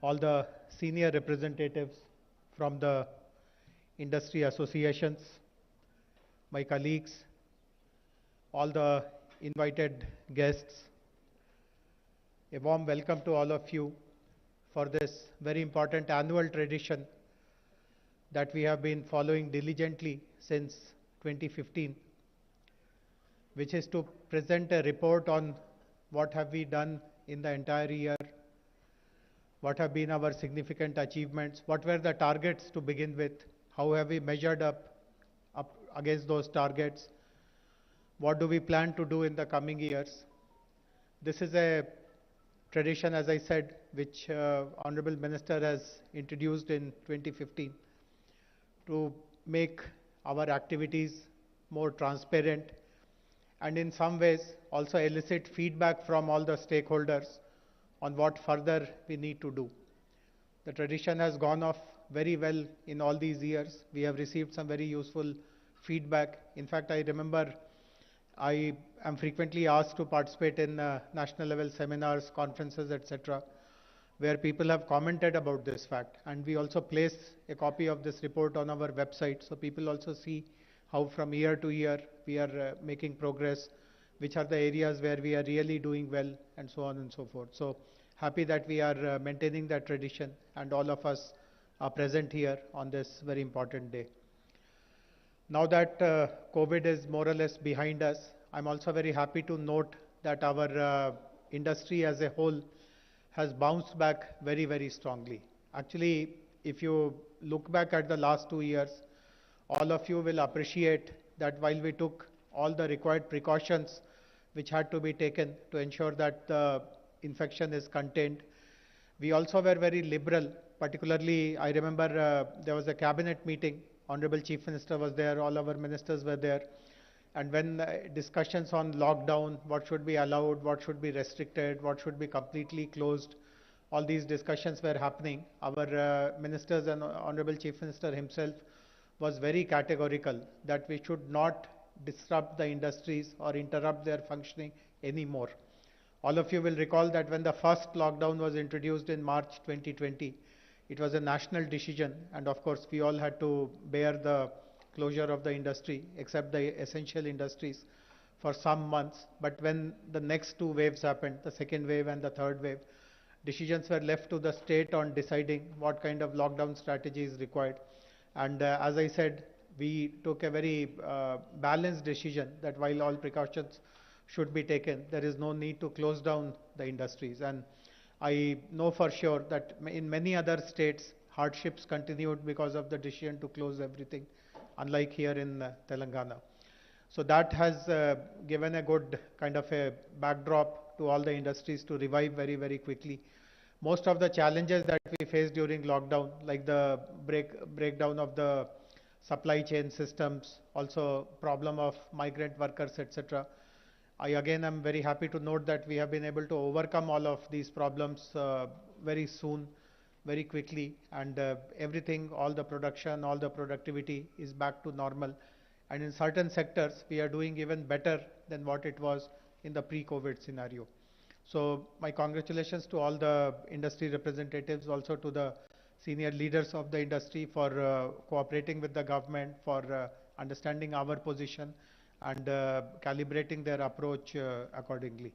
all the senior representatives from the industry associations, my colleagues, all the invited guests. A warm welcome to all of you for this very important annual tradition that we have been following diligently since 2015, which is to present a report on what have we done in the entire year, what have been our significant achievements, what were the targets to begin with, how have we measured up against those targets, what do we plan to do in the coming years. This is a tradition, as I said, which Honorable Minister has introduced in 2015 to make our activities more transparent and in some ways also elicit feedback from all the stakeholders on what further we need to do. The tradition has gone off very well in all these years. We have received some very useful feedback. In fact, I remember I am frequently asked to participate in national level seminars, conferences, etc., where people have commented about this fact. And we also place a copy of this report on our website, so people also see how from year to year we are making progress, which are the areas where we are really doing well, and so on and so forth. So happy that we are maintaining that tradition and all of us are present here on this very important day. Now that COVID is more or less behind us, I'm also very happy to note that our industry as a whole has bounced back very, very strongly. Actually, if you look back at the last 2 years, all of you will appreciate that while we took all the required precautions which had to be taken to ensure that the infection is contained, we also were very liberal. Particularly, I remember there was a cabinet meeting, Honorable Chief Minister was there, all our ministers were there, and when discussions on lockdown, what should be allowed, what should be restricted, what should be completely closed, all these discussions were happening. Our ministers and Honorable Chief Minister himself was very categorical that we should not disrupt the industries or interrupt their functioning anymore. All of you will recall that when the first lockdown was introduced in March 2020, it was a national decision, and of course we all had to bear the closure of the industry, except the essential industries, for some months. But when the next 2 waves happened, the second wave and the third wave, decisions were left to the state on deciding what kind of lockdown strategy is required. And as I said, we took a very balanced decision that while all precautions should be taken, there is no need to close down the industries. And I know for sure that in many other states, hardships continued because of the decision to close everything, unlike here in Telangana. So that has given a good kind of a backdrop to all the industries to revive very, very quickly. Most of the challenges that we faced during lockdown, like the breakdown of the supply chain systems, also problem of migrant workers, etc., I again am very happy to note that we have been able to overcome all of these problems very soon, very quickly, and everything, all the production, all the productivity is back to normal. And in certain sectors, we are doing even better than what it was in the pre-COVID scenario. So my congratulations to all the industry representatives, also to the senior leaders of the industry for cooperating with the government, for understanding our position and calibrating their approach accordingly.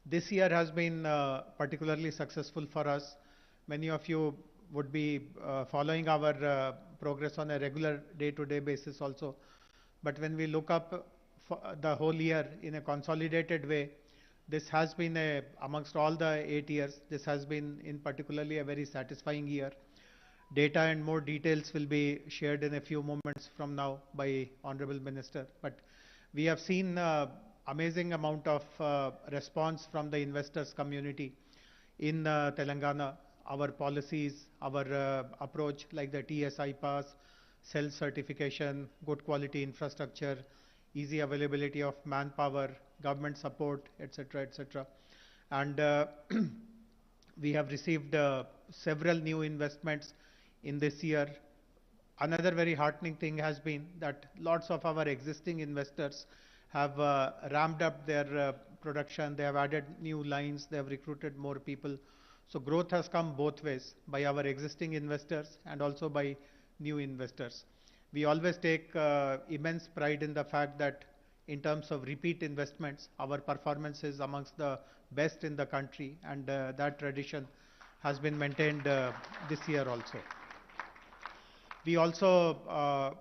This year has been particularly successful for us. Many of you would be following our progress on a regular day-to-day basis also. But when we look up for the whole year in a consolidated way, this has been amongst all the 8 years, this has been in particularly a very satisfying year. Data and more details will be shared in a few moments from now by Honorable Minister. But we have seen amazing amount of response from the investors community in Telangana. Our policies, our approach like the TSI pass, self-certification, good quality infrastructure, easy availability of manpower, government support, etc., etc. And we have received several new investments in this year. Another very heartening thing has been that lots of our existing investors have ramped up their production, they have added new lines, they have recruited more people. So growth has come both ways, by our existing investors and also by new investors. We always take immense pride in the fact that in terms of repeat investments, our performance is amongst the best in the country, and that tradition has been maintained this year also. We also,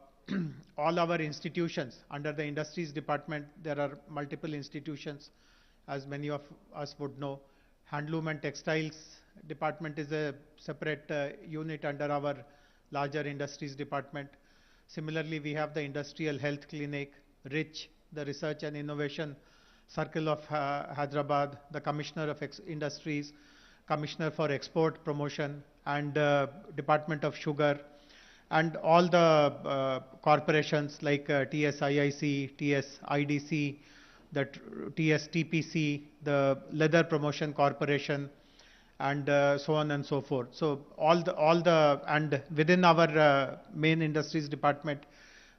all our institutions under the industries department, there are multiple institutions, as many of us would know. Handloom and textiles department is a separate unit under our larger industries department. Similarly, we have the industrial health clinic, RICH, the research and innovation circle of Hyderabad, the commissioner of industries, commissioner for export promotion, and department of sugar, and all the corporations like TSIIC, TSIDC, the TSTPC, the Leather Promotion Corporation, and so on and so forth. So and within our main industries department,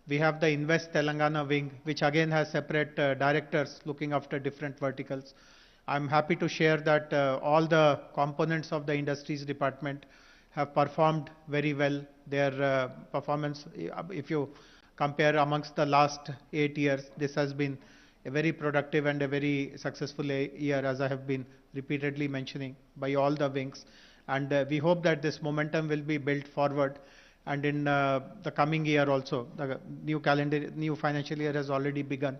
we have the Invest Telangana wing, which again has separate directors looking after different verticals. I'm happy to share that all the components of the industries department have performed very well. Their performance, if you compare amongst the last 8 years, this has been a very productive and a very successful year, as I have been repeatedly mentioning, by all the wings. And we hope that this momentum will be built forward. And in the coming year also, the new financial year has already begun.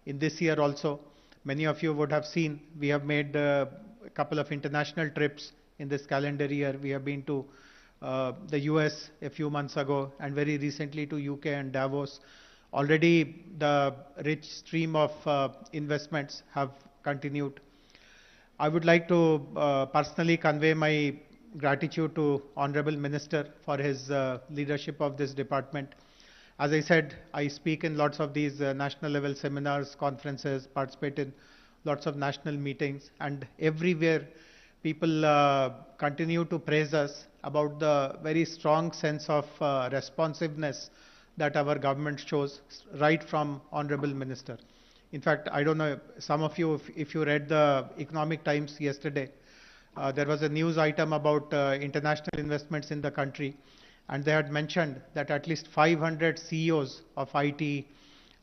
In this year also, many of you would have seen, we have made a couple of international trips in this calendar year. We have been to the US a few months ago, and very recently to UK and Davos. Already the rich stream of investments have continued. I would like to personally convey my gratitude to Honorable Minister for his leadership of this department. As I said, I speak in lots of these national level seminars, conferences, participate in lots of national meetings, and everywhere people continue to praise us about the very strong sense of responsiveness that our government shows, right from Honorable Minister. In fact, I don't know, some of you, if you read the Economic Times yesterday, there was a news item about international investments in the country, and they had mentioned that at least 500 CEOs of IT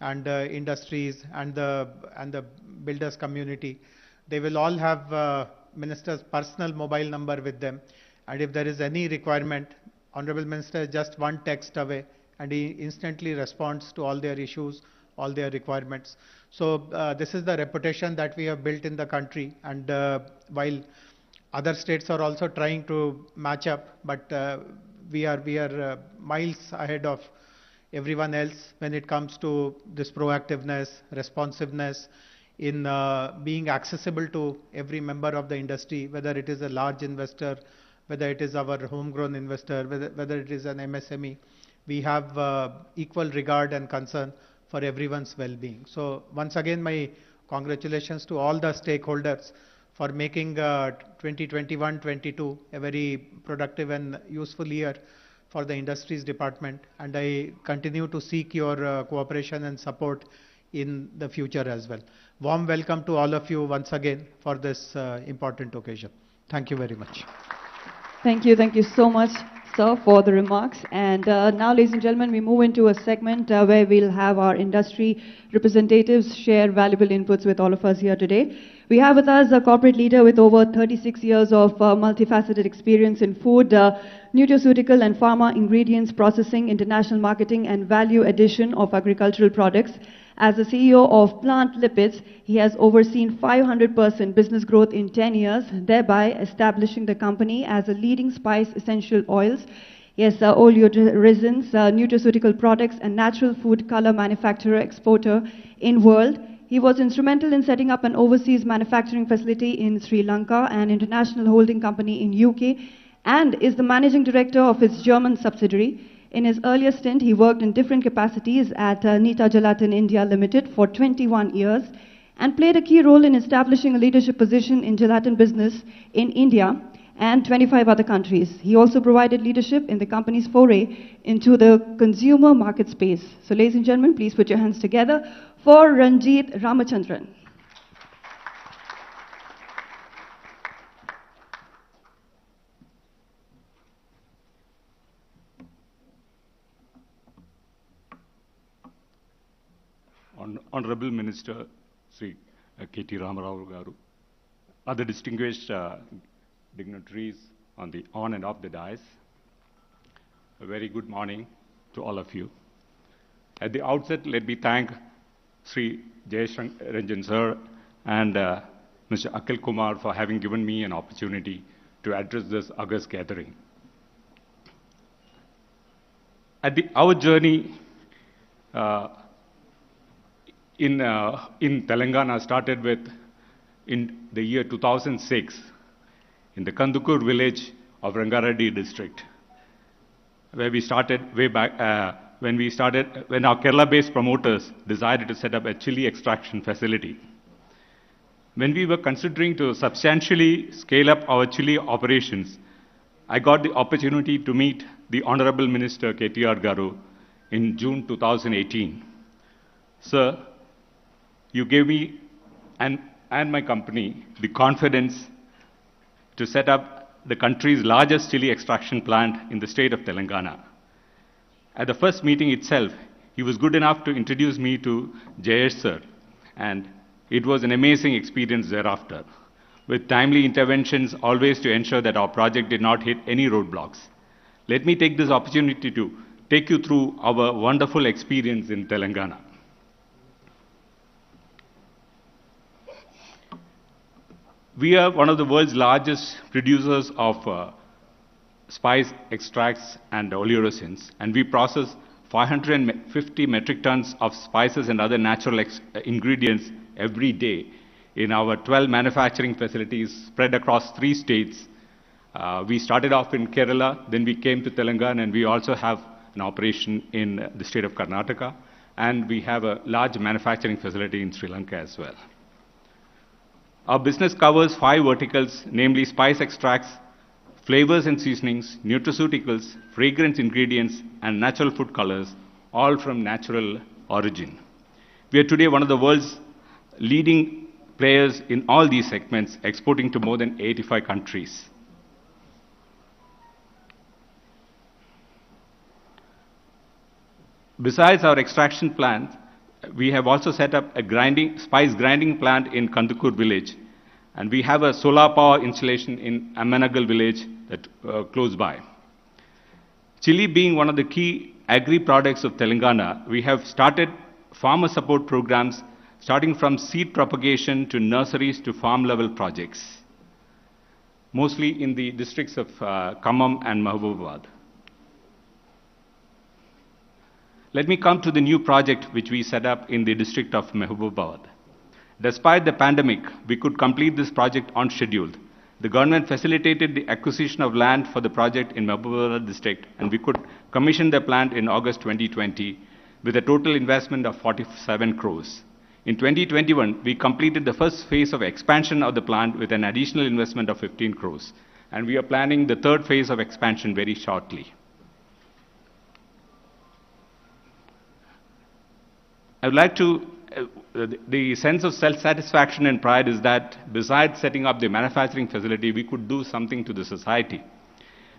and industries and the builders community, they will all have Minister's personal mobile number with them, and if there is any requirement, Honorable Minister is just one text away, and he instantly responds to all their issues, all their requirements. So this is the reputation that we have built in the country, and while other states are also trying to match up, but we are miles ahead of everyone else when it comes to this proactiveness, responsiveness in being accessible to every member of the industry, whether it is a large investor, whether it is our homegrown investor, whether it is an MSME. We have equal regard and concern for everyone's well-being. So once again, my congratulations to all the stakeholders for making 2021-22 a very productive and useful year for the industries department, and I continue to seek your cooperation and support in the future as well. Warm welcome to all of you once again for this important occasion. Thank you very much. Thank you so much, sir, for the remarks. And now, ladies and gentlemen, we move into a segment where we'll have our industry representatives share valuable inputs with all of us here today. We have with us a corporate leader with over 36 years of multifaceted experience in food, nutraceutical and pharma ingredients processing, international marketing and value addition of agricultural products. As the CEO of Plant Lipids, he has overseen 500% business growth in 10 years, thereby establishing the company as a leading spice essential oils, oleoresins, nutraceutical products and natural food color manufacturer exporter in world. He was instrumental in setting up an overseas manufacturing facility in Sri Lanka, an international holding company in UK, and is the managing director of its German subsidiary. In his earlier stint, he worked in different capacities at Nita Gelatin India Limited for 21 years and played a key role in establishing a leadership position in gelatin business in India and 25 other countries. He also provided leadership in the company's foray into the consumer market space. So, ladies and gentlemen, please put your hands together for Ranjit Ramachandran. Honorable Minister Sri KT Ramarao Garu, other distinguished dignitaries on and off the dais, a very good morning to all of you. At the outset, let me thank Sri Jayesh Ranjan sir and Mr. Akhil Kumar for having given me an opportunity to address this august gathering. Our journey in Telangana started in the year 2006 in the Kandukur village of Rangareddy district, where we started way back when our Kerala-based promoters decided to set up a chili extraction facility. When we were considering to substantially scale up our chili operations, I got the opportunity to meet the Honorable Minister KTR Garu in June 2018. Sir, you gave me and my company the confidence to set up the country's largest chili extraction plant in the state of Telangana. At the first meeting itself, he was good enough to introduce me to Jayesh sir, and it was an amazing experience thereafter, with timely interventions always to ensure that our project did not hit any roadblocks. Let me take this opportunity to take you through our wonderful experience in Telangana. We are one of the world's largest producers of spice extracts and oleoresins, and we process 550 metric tons of spices and other natural ingredients every day in our 12 manufacturing facilities spread across 3 states. We started off in Kerala, then we came to Telangana, and we also have an operation in the state of Karnataka, and we have a large manufacturing facility in Sri Lanka as well. Our business covers 5 verticals, namely spice extracts, flavors and seasonings, nutraceuticals, fragrance ingredients, and natural food colors, all from natural origin. We are today one of the world's leading players in all these segments, exporting to more than 85 countries. Besides our extraction plant, we have also set up a spice grinding plant in Kandukur village, and we have a solar power installation in Amanagal village that close by. Chili being one of the key agri-products of Telangana, we have started farmer support programs starting from seed propagation to nurseries to farm-level projects, mostly in the districts of Khammam and Mahbubabad. Let me come to the new project which we set up in the district of Mahbubabad. Despite the pandemic, we could complete this project on schedule. The government facilitated the acquisition of land for the project in Mahbubabad district, and we could commission the plant in August 2020 with a total investment of 47 crores. In 2021, we completed the first phase of expansion of the plant with an additional investment of 15 crores, and we are planning the third phase of expansion very shortly. I would like to the sense of self-satisfaction and pride is that besides setting up the manufacturing facility, we could do something to the society.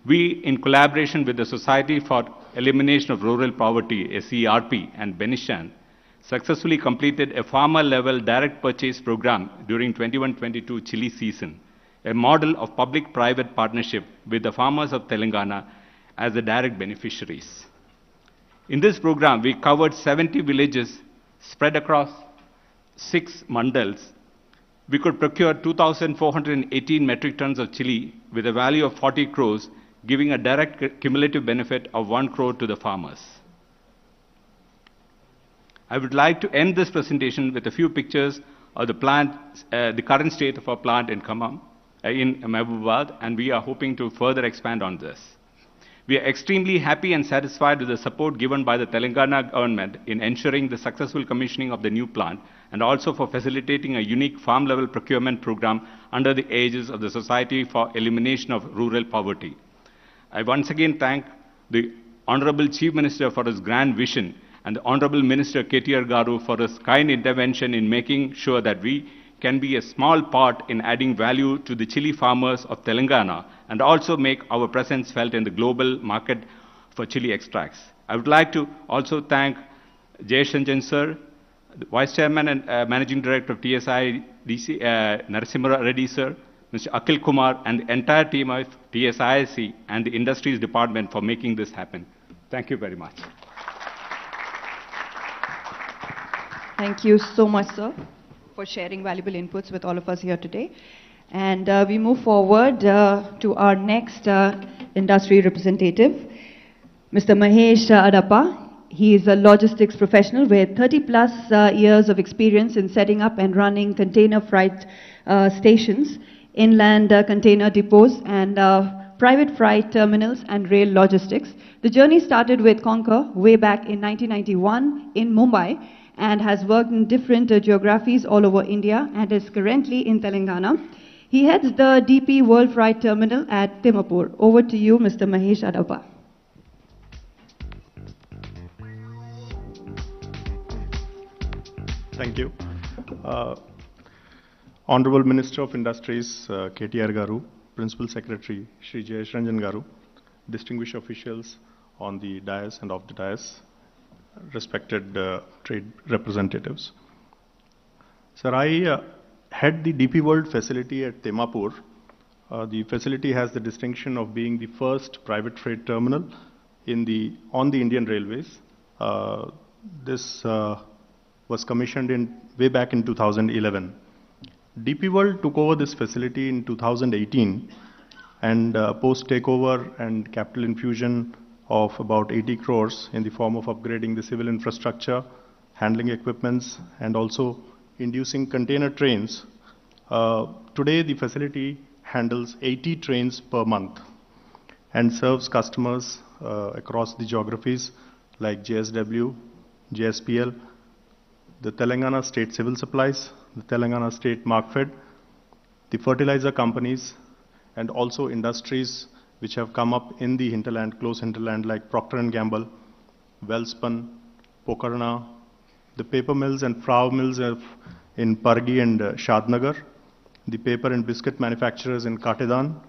We, in collaboration with the Society for Elimination of Rural Poverty, SERP, and Benishan, successfully completed a farmer-level direct purchase program during 21-22 chili season, a model of public-private partnership with the farmers of Telangana as the direct beneficiaries. In this program, we covered 70 villages spread across 6 mandals. We could procure 2,418 metric tons of chili with a value of 40 crores, giving a direct cumulative benefit of 1 crore to the farmers. I would like to end this presentation with a few pictures of the plant, the current state of our plant in Khammam, in Mahbubabad, and we are hoping to further expand on this. We are extremely happy and satisfied with the support given by the Telangana government in ensuring the successful commissioning of the new plant, and also for facilitating a unique farm-level procurement program under the aegis of the Society for Elimination of Rural Poverty. I once again thank the Honorable Chief Minister for his grand vision, and the Honorable Minister KTR Garu for his kind intervention in making sure that we can be a small part in adding value to the chili farmers of Telangana and also make our presence felt in the global market for chili extracts. I would like to also thank Jayesh Ranjan sir, the Vice Chairman and Managing Director of TSI, DC, Narasimha Reddy sir, Mr. Akhil Kumar, and the entire team of TSIC and the Industries Department for making this happen. Thank you very much. Thank you so much, sir, for sharing valuable inputs with all of us here today. And we move forward to our next industry representative, Mr. Mahesh Adappa. He is a logistics professional with 30 plus years of experience in setting up and running container freight stations, inland container depots, and private freight terminals and rail logistics. The journey started with Concur way back in 1991 in Mumbai and has worked in different geographies all over India and is currently in Telangana. He heads the DP World Freight Terminal at Timapur. Over to you, Mr. Mahesh Adappa. Thank you. Honorable Minister of Industries, KTR Garu, Principal Secretary, Shri Jayesh Ranjan Garu, distinguished officials on the dais and off the dais, respected trade representatives. Sir, I head the DP World facility at Timapur. The facility has the distinction of being the first private freight terminal on the Indian Railways. This was commissioned way back in 2011. DP World took over this facility in 2018, and post takeover and capital infusion of about 80 crores in the form of upgrading the civil infrastructure, handling equipments, and also inducing container trains. Today the facility handles 80 trains per month and serves customers across the geographies like JSW, JSPL, the Telangana State Civil Supplies, the Telangana State Markfed, the fertilizer companies, and also industries which have come up in the hinterland, close hinterland, like Procter & Gamble, Welspun, Pokarna, the paper mills and flour mills in Pargi and Shadnagar, the paper and biscuit manufacturers in Katedan,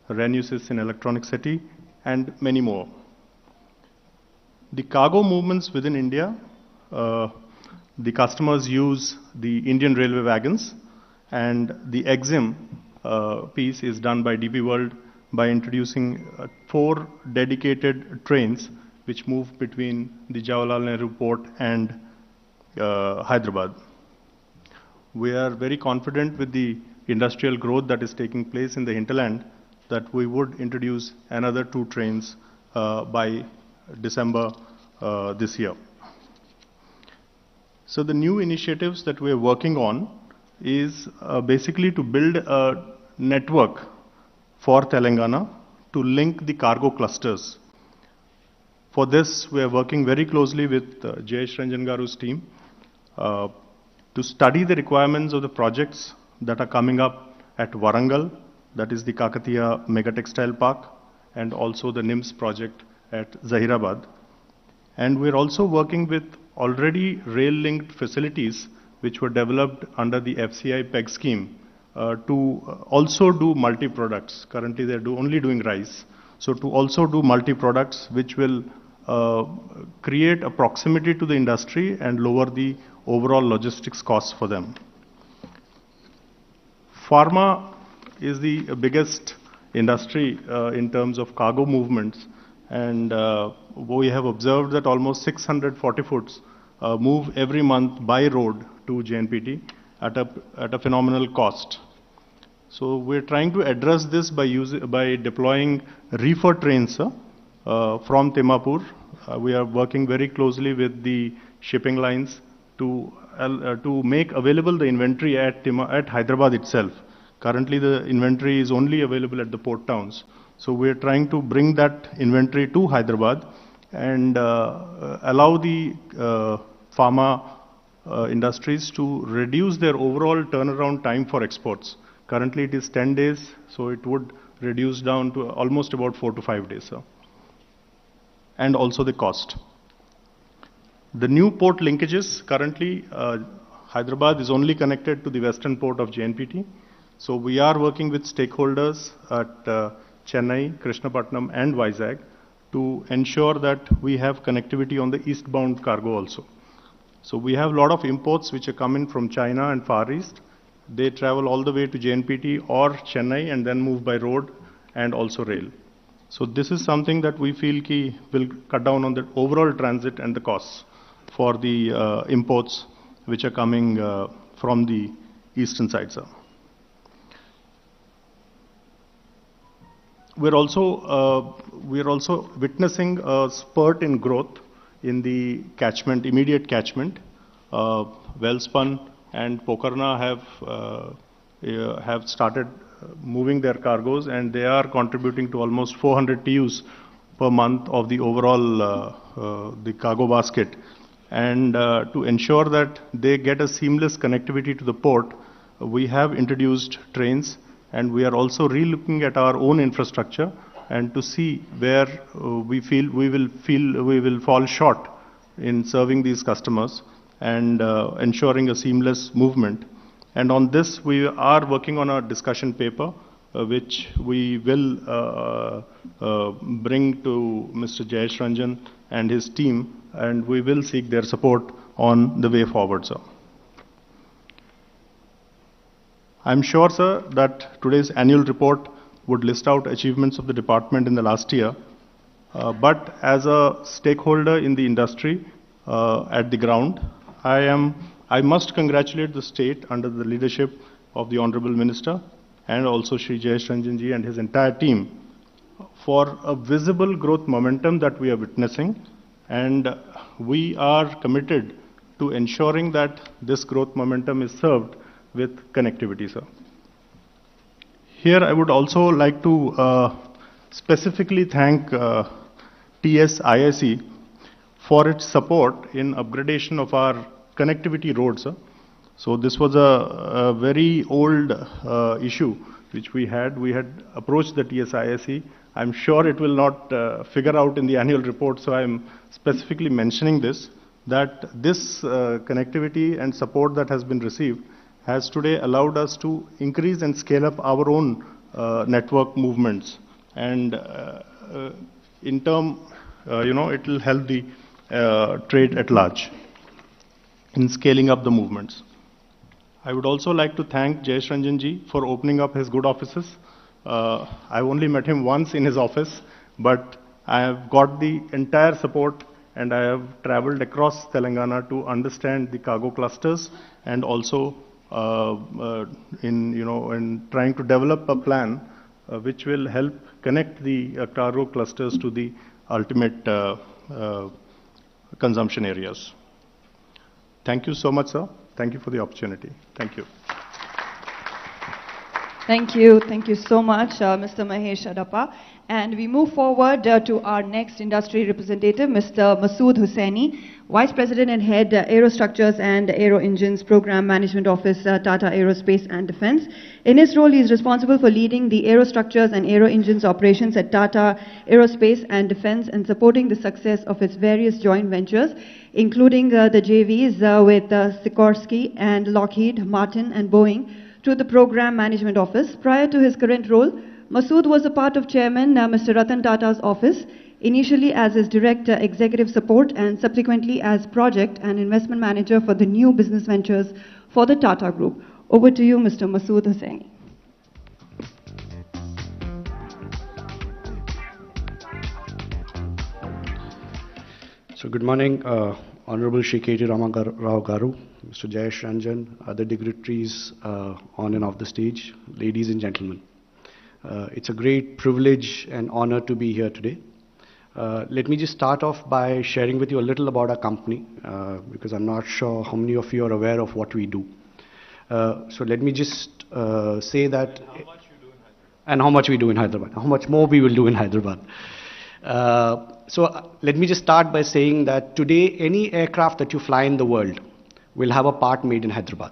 Renusys in Electronic City, and many more. The cargo movements within India, the customers use the Indian Railway wagons, and the EXIM piece is done by DP World by introducing 4 dedicated trains which move between the Jawaharlal Nehru Port and Hyderabad. We are very confident with the industrial growth that is taking place in the hinterland that we would introduce another 2 trains by December this year. So the new initiatives that we are working on is basically to build a network for Telangana to link the cargo clusters. For this, we are working very closely with Jayesh Ranjan Garu's team to study the requirements of the projects that are coming up at Warangal, that is the Kakatiya Mega Textile Park, and also the NIMS project at Zahirabad. And we're also working with already rail-linked facilities which were developed under the FCI PEG scheme to also do multi-products. Currently they're only doing rice. So to also do multi-products which will create a proximity to the industry and lower the overall logistics costs for them. Pharma is the biggest industry in terms of cargo movements, and we have observed that almost 640 foots move every month by road to JNPT at a phenomenal cost. So we're trying to address this by deploying reefer trains from Timapur. We are working very closely with the shipping lines to make available the inventory at Hyderabad itself. Currently the inventory is only available at the port towns. So we are trying to bring that inventory to Hyderabad and allow the pharma industries to reduce their overall turnaround time for exports. Currently it is 10 days, so it would reduce down to almost about 4 to 5 days. And also the cost. The new port linkages, currently Hyderabad is only connected to the western port of JNPT. So we are working with stakeholders at Chennai, Krishnapatnam and Vizag to ensure that we have connectivity on the eastbound cargo also. So we have a lot of imports which are coming from China and Far East. They travel all the way to JNPT or Chennai and then move by road and also rail. So this is something that we feel will cut down on the overall transit and the costs for the imports which are coming from the eastern side, sir. We're also witnessing a spurt in growth in the catchment, immediate catchment. Wellspun and Pokarna have started moving their cargoes, and they are contributing to almost 400 TEUs per month of the overall the cargo basket. And to ensure that they get a seamless connectivity to the port, we have introduced trains, and we are also re-looking at our own infrastructure and to see where we will fall short in serving these customers and ensuring a seamless movement. And on this, we are working on a discussion paper, which we will bring to Mr. Jayesh Ranjan and his team, and we will seek their support on the way forward, sir. I'm sure, sir, that today's annual report would list out achievements of the department in the last year, but as a stakeholder in the industry at the ground, I must congratulate the state under the leadership of the Honorable Minister and also Shri Jayesh Ranjan ji and his entire team for a visible growth momentum that we are witnessing, and we are committed to ensuring that this growth momentum is served with connectivity, sir. Here I would also like to specifically thank TSISE for its support in upgradation of our connectivity roads, sir. So this was a very old issue which we had. We had approached the TSISE. I'm sure it will not figure out in the annual report, so I'm specifically mentioning this, that this connectivity and support that has been received has today allowed us to increase and scale up our own network movements. And in turn, it will help the trade at large in scaling up the movements. I would also like to thank Jayesh Ranjan ji for opening up his good offices. I've only met him once in his office, but I have got the entire support, and I have traveled across Telangana to understand the cargo clusters and also in trying to develop a plan which will help connect the cargo clusters to the ultimate consumption areas. Thank you so much, sir. Thank you for the opportunity. Thank you. Thank you. Thank you so much, Mr. Mahesh Adappa. And we move forward to our next industry representative, Mr. Masood Hussaini, Vice President and Head, Aerostructures and Aero Engines Program Management Office, Tata Aerospace and Defence. In his role, he is responsible for leading the Aerostructures and Aero Engines operations at Tata Aerospace and Defence and supporting the success of its various joint ventures, including the JVs with Sikorsky and Lockheed Martin and Boeing, to the Program Management Office. Prior to his current role, Masood was a part of Chairman Mr. Ratan Tata's office, initially as his direct executive support and subsequently as project and investment manager for the new business ventures for the Tata Group. Over to you, Mr. Masood Hussaini. So good morning, Honorable Shri K.T. Rao Garu, Mr. Jayesh Ranjan, other dignitaries on and off the stage, ladies and gentlemen. It's a great privilege and honor to be here today. Let me just start off by sharing with you a little about our company, because I'm not sure how many of you are aware of what we do. So let me just say that... And how much we do in Hyderabad. How much more we will do in Hyderabad. So let me just start by saying that today any aircraft that you fly in the world will have a part made in Hyderabad.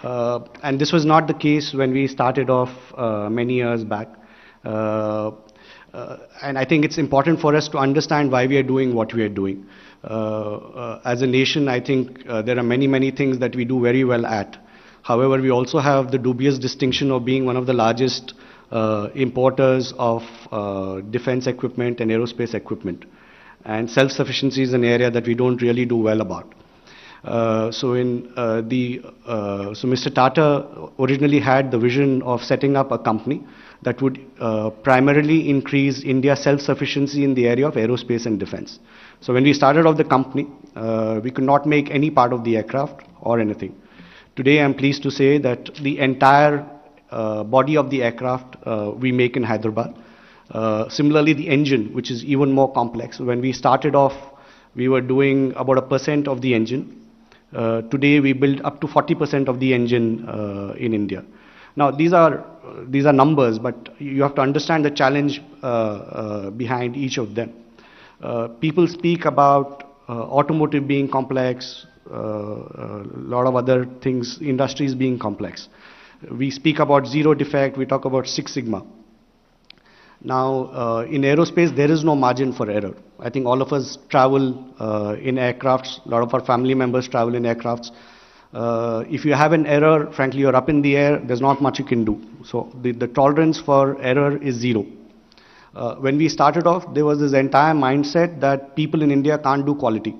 And this was not the case when we started off many years back. And I think it's important for us to understand why we are doing what we are doing. As a nation, I think there are many things that we do very well at. However, we also have the dubious distinction of being one of the largest importers of defense equipment and aerospace equipment. And self-sufficiency is an area that we don't really do well about. So Mr. Tata originally had the vision of setting up a company that would primarily increase India's self-sufficiency in the area of aerospace and defense. So when we started off the company, we could not make any part of the aircraft or anything. Today I'm pleased to say that the entire body of the aircraft we make in Hyderabad. Similarly, the engine, which is even more complex. When we started off, we were doing about 1% of the engine. Today, we build up to 40% of the engine in India. Now, these are numbers, but you have to understand the challenge behind each of them. People speak about automotive being complex, a lot of other things, industries being complex. We speak about zero defect, we talk about Six Sigma. Now, in aerospace, there is no margin for error. I think all of us travel in aircrafts. A lot of our family members travel in aircrafts. If you have an error, frankly, you're up in the air, there's not much you can do. So the tolerance for error is zero. When we started off, there was this entire mindset that people in India can't do quality.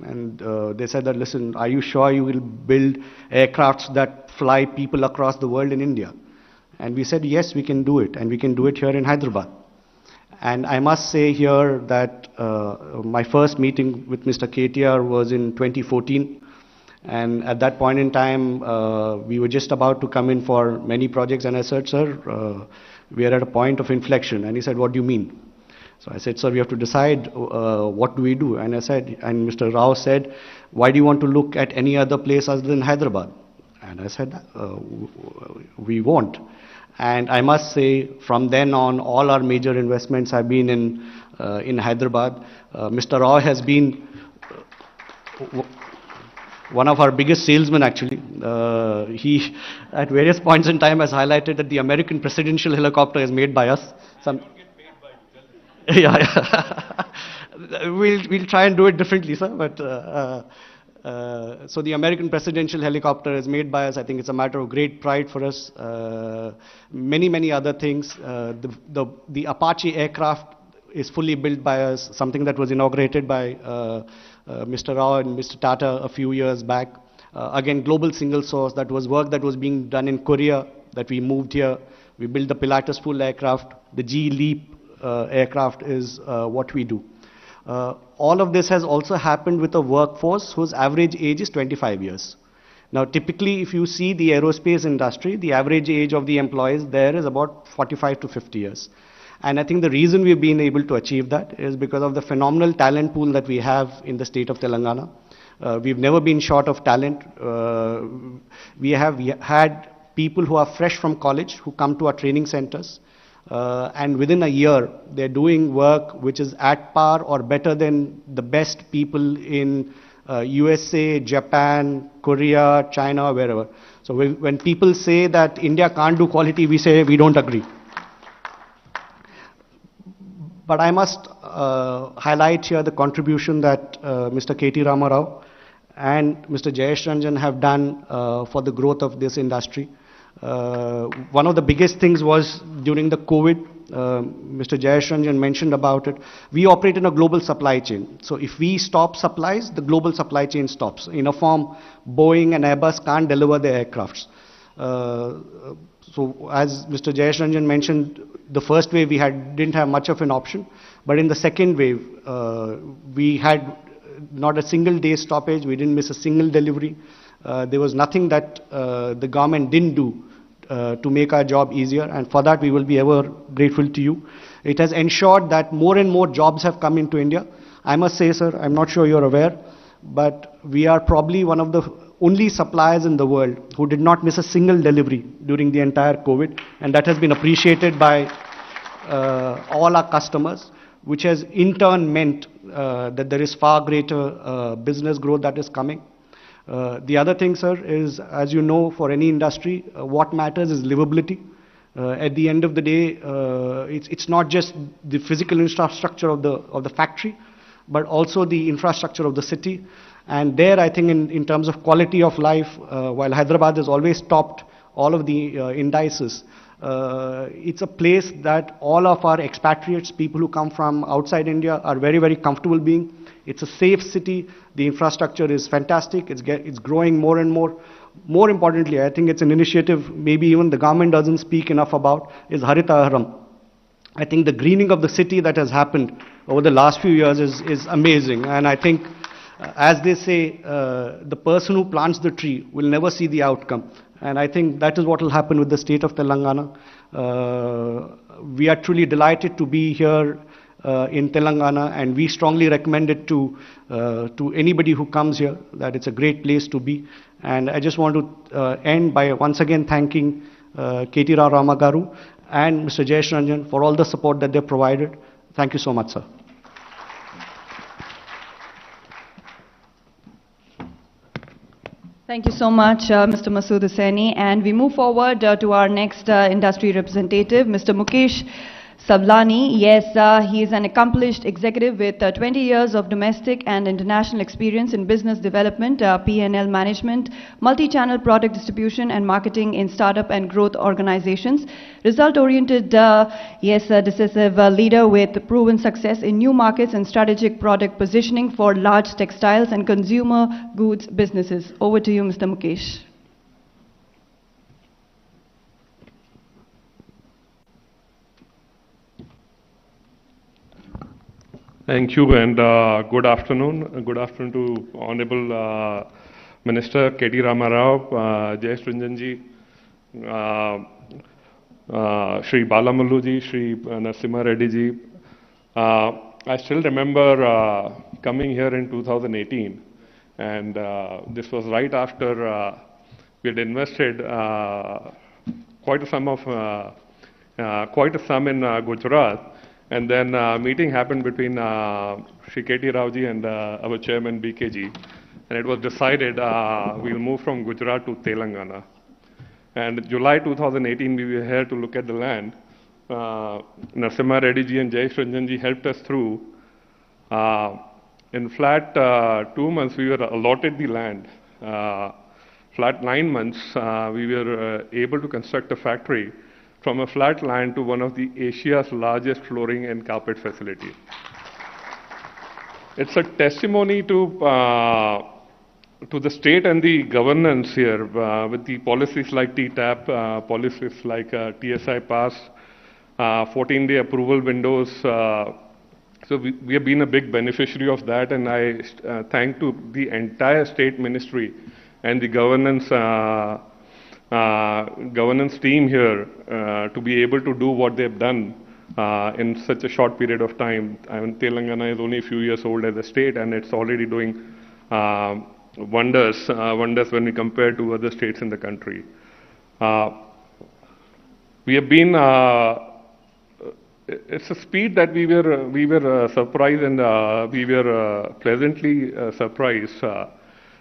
And they said that, listen, are you sure you will build aircrafts that fly people across the world in India? And we said, yes, we can do it, and we can do it here in Hyderabad. And I must say here that my first meeting with Mr. KTR was in 2014. And at that point in time, we were just about to come in for many projects. And I said, sir, we are at a point of inflection. And he said, what do you mean? So I said, sir, we have to decide what do we do. And I said, and Mr. Rao said, why do you want to look at any other place other than Hyderabad? And I said, we won't. And I must say, from then on, all our major investments have been in Hyderabad. Mr. Rao has been one of our biggest salesmen, actually. He, at various points in time, has highlighted that the American presidential helicopter is made by us. Yeah. We'll try and do it differently, sir. But so the American presidential helicopter is made by us. I think it's a matter of great pride for us. Many other things. The Apache aircraft is fully built by us, something that was inaugurated by Mr. Rao and Mr. Tata a few years back. Again, global single source. That was work that was being done in Korea that we moved here. We built the Pilatus full aircraft. The G Leap aircraft is what we do. All of this has also happened with a workforce whose average age is 25 years. Now, typically, if you see the aerospace industry, the average age of the employees there is about 45 to 50 years. And I think the reason we've been able to achieve that is because of the phenomenal talent pool that we have in the state of Telangana. We've never been short of talent. We have had people who are fresh from college who come to our training centers. And within a year, they're doing work which is at par or better than the best people in USA, Japan, Korea, China, wherever. So when people say that India can't do quality, we say we don't agree. But I must highlight here the contribution that Mr. K.T. Rama Rao and Mr. Jayesh Ranjan have done for the growth of this industry. One of the biggest things was during the COVID, Mr. Jayesh Ranjan mentioned about it. We operate in a global supply chain. So if we stop supplies, the global supply chain stops. In a form, Boeing and Airbus can't deliver their aircrafts. So as Mr. Jayesh Ranjan mentioned, the first wave we didn't have much of an option. But in the second wave, we had not a single day stoppage. We didn't miss a single delivery. There was nothing that the government didn't do to make our job easier, and for that we will be ever grateful to you. It has ensured that more and more jobs have come into India. I must say, sir, I'm not sure you're aware, but we are probably one of the only suppliers in the world who did not miss a single delivery during the entire COVID, and that has been appreciated by all our customers, which has in turn meant that there is far greater business growth that is coming. The other thing, sir, is, as you know, for any industry, what matters is livability. At the end of the day, it's not just the physical infrastructure of the factory, but also the infrastructure of the city. And there, I think, in terms of quality of life, while Hyderabad has always topped all of the indices, It's a place that all of our expatriates, people who come from outside India, are very, very comfortable being. It's a safe city. The infrastructure is fantastic. It's growing more and more. More importantly, I think it's an initiative maybe even the government doesn't speak enough about, is Harita Aharam. I think the greening of the city that has happened over the last few years is amazing. And I think, as they say, the person who plants the tree will never see the outcome. And I think that is what will happen with the state of Telangana. We are truly delighted to be here in Telangana, and we strongly recommend it to anybody who comes here, that it's a great place to be. And I just want to end by once again thanking KTR Ramagaru and Mr. Jayesh Ranjan for all the support that they provided. Thank you so much, sir. Thank you so much, Mr. Masood Hussaini. And we move forward to our next industry representative, Mr. Mukesh Sablani. Yes, he is an accomplished executive with 20 years of domestic and international experience in business development, P&L management, multi-channel product distribution and marketing in startup and growth organizations. Result-oriented, decisive leader with proven success in new markets and strategic product positioning for large textiles and consumer goods businesses. Over to you, Mr. Mukesh. Thank you, and good afternoon. Good afternoon to Honorable Minister K.T. Ramarao, Jayesh Ranjanji, Shri Balamalluji, Shri Narasimha Reddy ji. I still remember coming here in 2018, and this was right after we had invested quite a sum in Gujarat. And then meeting happened between Shri K.T. Raoji and our chairman BKG. And it was decided we'll move from Gujarat to Telangana. And July 2018, we were here to look at the land. Narasimha Reddy ji and Jayesh Ranjan ji helped us through. In flat 2 months, we were allotted the land. Flat 9 months, we were able to construct a factory from a flat land to one of the Asia's largest flooring and carpet facility. It's a testimony to the state and the governance here with the policies like TTAP, policies like TSI Pass, 14-day approval windows. So we have been a big beneficiary of that, and I thank to the entire state ministry and the governance team here to be able to do what they've done in such a short period of time. I mean, Telangana is only a few years old as a state, and it's already doing wonders when we compare to other states in the country. We have been. It's a speed that we were surprised, and we were pleasantly surprised.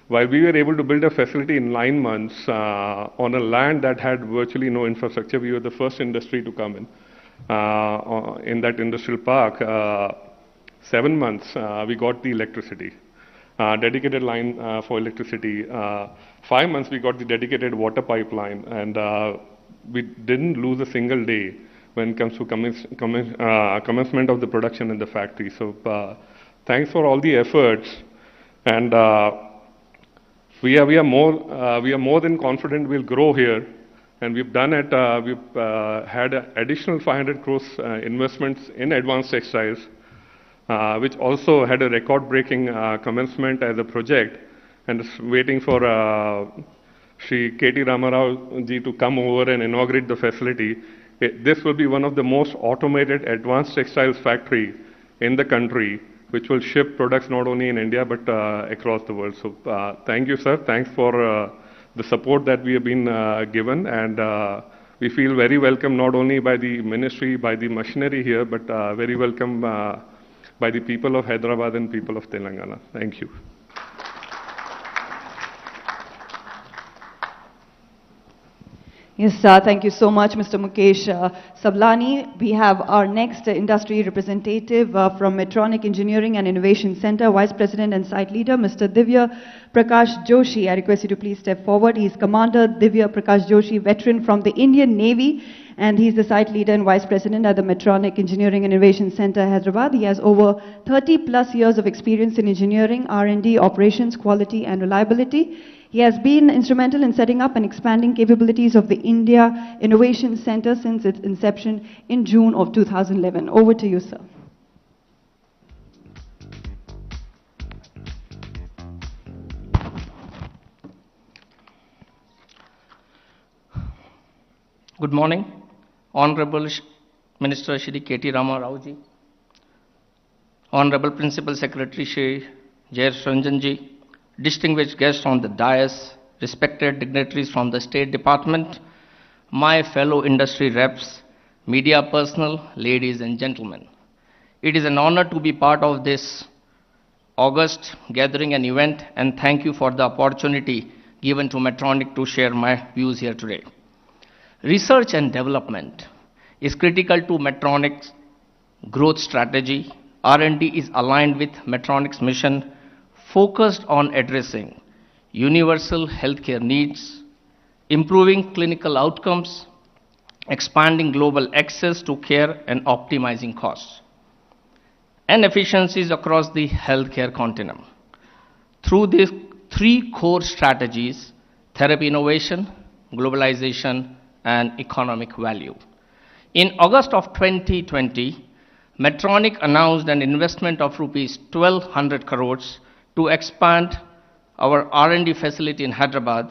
While we were able to build a facility in 9 months on a land that had virtually no infrastructure, we were the first industry to come in that industrial park. 7 months, we got the electricity, dedicated line for electricity. 5 months, we got the dedicated water pipeline, and we didn't lose a single day when it comes to commencement of the production in the factory. So thanks for all the efforts, and we are more than confident we'll grow here, and we've done it. We've had additional 500 crores investments in advanced textiles, which also had a record-breaking commencement as a project, and is waiting for Shri K.T. Ramarao ji to come over and inaugurate the facility. This will be one of the most automated advanced textiles factory in the country, which will ship products not only in India but across the world. So thank you, sir. Thanks for the support that we have been given, and we feel very welcome not only by the ministry, by the machinery here, but very welcome by the people of Hyderabad and people of Telangana. Thank you. Yes, thank you so much, Mr. Mukesh Sablani. We have our next industry representative from Medtronic Engineering and Innovation Center, Vice President and Site Leader, Mr. Divya Prakash Joshi. I request you to please step forward. He is Commander Divya Prakash Joshi, veteran from the Indian Navy and he's the site leader and vice president at the Medtronic Engineering and Innovation Center, Hyderabad. He has over 30 plus years of experience in engineering, R&D, operations, quality, and reliability. He has been instrumental in setting up and expanding capabilities of the India Innovation Center since its inception in June of 2011. Over to you, sir. Good morning, Honorable Minister Shri KT Rama ji, Honorable Principal Secretary Shri Jayesh Ranjan ji, distinguished guests on the dais, respected dignitaries from the State Department, my fellow industry reps, media personnel, ladies and gentlemen. It is an honor to be part of this August gathering and event, and thank you for the opportunity given to Medtronic to share my views here today. Research and development is critical to Medtronic's growth strategy. R&D is aligned with Medtronic's mission, focused on addressing universal healthcare needs, improving clinical outcomes, expanding global access to care, and optimizing costs and efficiencies across the healthcare continuum. Through these three core strategies: therapy innovation, globalization, and economic value. In August of 2020, Medtronic announced an investment of rupees 1,200 crores to expand our R&D facility in Hyderabad,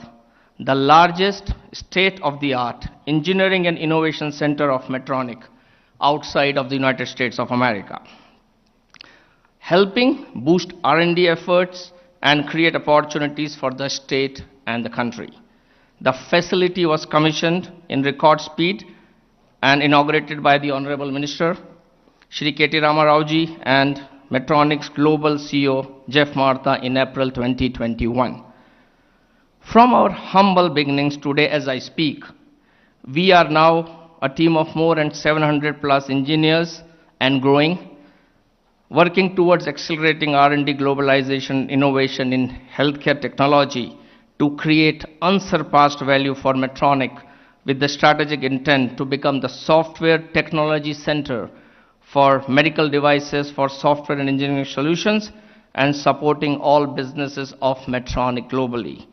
the largest state-of-the-art engineering and innovation center of Medtronic outside of the United States of America, helping boost R&D efforts and create opportunities for the state and the country. The facility was commissioned in record speed and inaugurated by the Honorable Minister, Shri KT Rama ji, and Medtronic's Global CEO, Jeff Martha, in April 2021. From our humble beginnings today as I speak, we are now a team of more than 700 plus engineers and growing, working towards accelerating R&D, globalization, innovation in healthcare technology to create unsurpassed value for Medtronic, with the strategic intent to become the software technology center for medical devices, for software and engineering solutions, and supporting all businesses of Medtronic globally.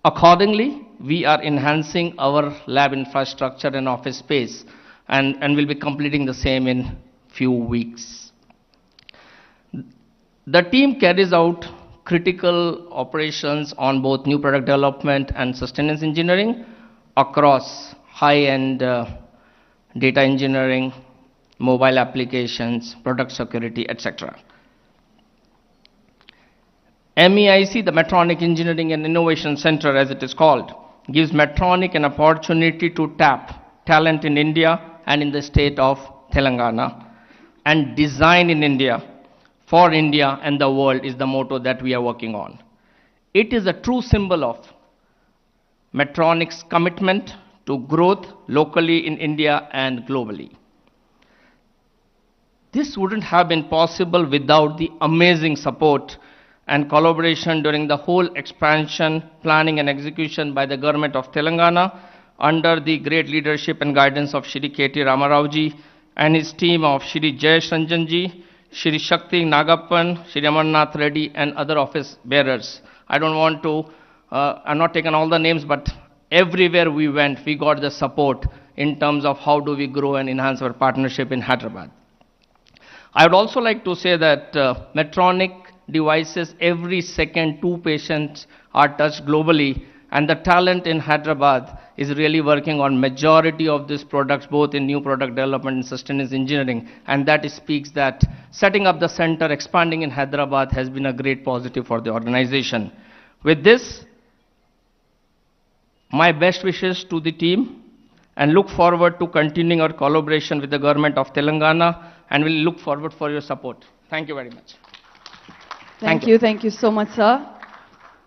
Accordingly, we are enhancing our lab infrastructure and office space, and will be completing the same in few weeks. The team carries out critical operations on both new product development and sustenance engineering across high-end data engineering, mobile applications, product security, etc. MEIC, the Medtronic Engineering and Innovation Center as it is called, gives Medtronic an opportunity to tap talent in India and in the state of Telangana, and design in India for India and the world is the motto that we are working on. It is a true symbol of Medtronic's commitment to growth locally in India and globally. This wouldn't have been possible without the amazing support and collaboration during the whole expansion, planning and execution by the government of Telangana under the great leadership and guidance of Shri KT Rama ji and his team of Shri Jayesh Ranjan ji, Shri Shakti Nagappan, Shri Amarnath Reddy, and other office bearers. I don't want to, I'm not taking all the names, but everywhere we went, we got the support in terms of how do we grow and enhance our partnership in Hyderabad. I would also like to say that Medtronic devices, every second 2 patients are touched globally, and the talent in Hyderabad is really working on majority of these products, both in new product development and sustenance engineering, and that speaks that setting up the center, expanding in Hyderabad has been a great positive for the organization. With this, my best wishes to the team, and look forward to continuing our collaboration with the government of Telangana, and we'll look forward for your support. Thank you very much. Thank you so much, sir.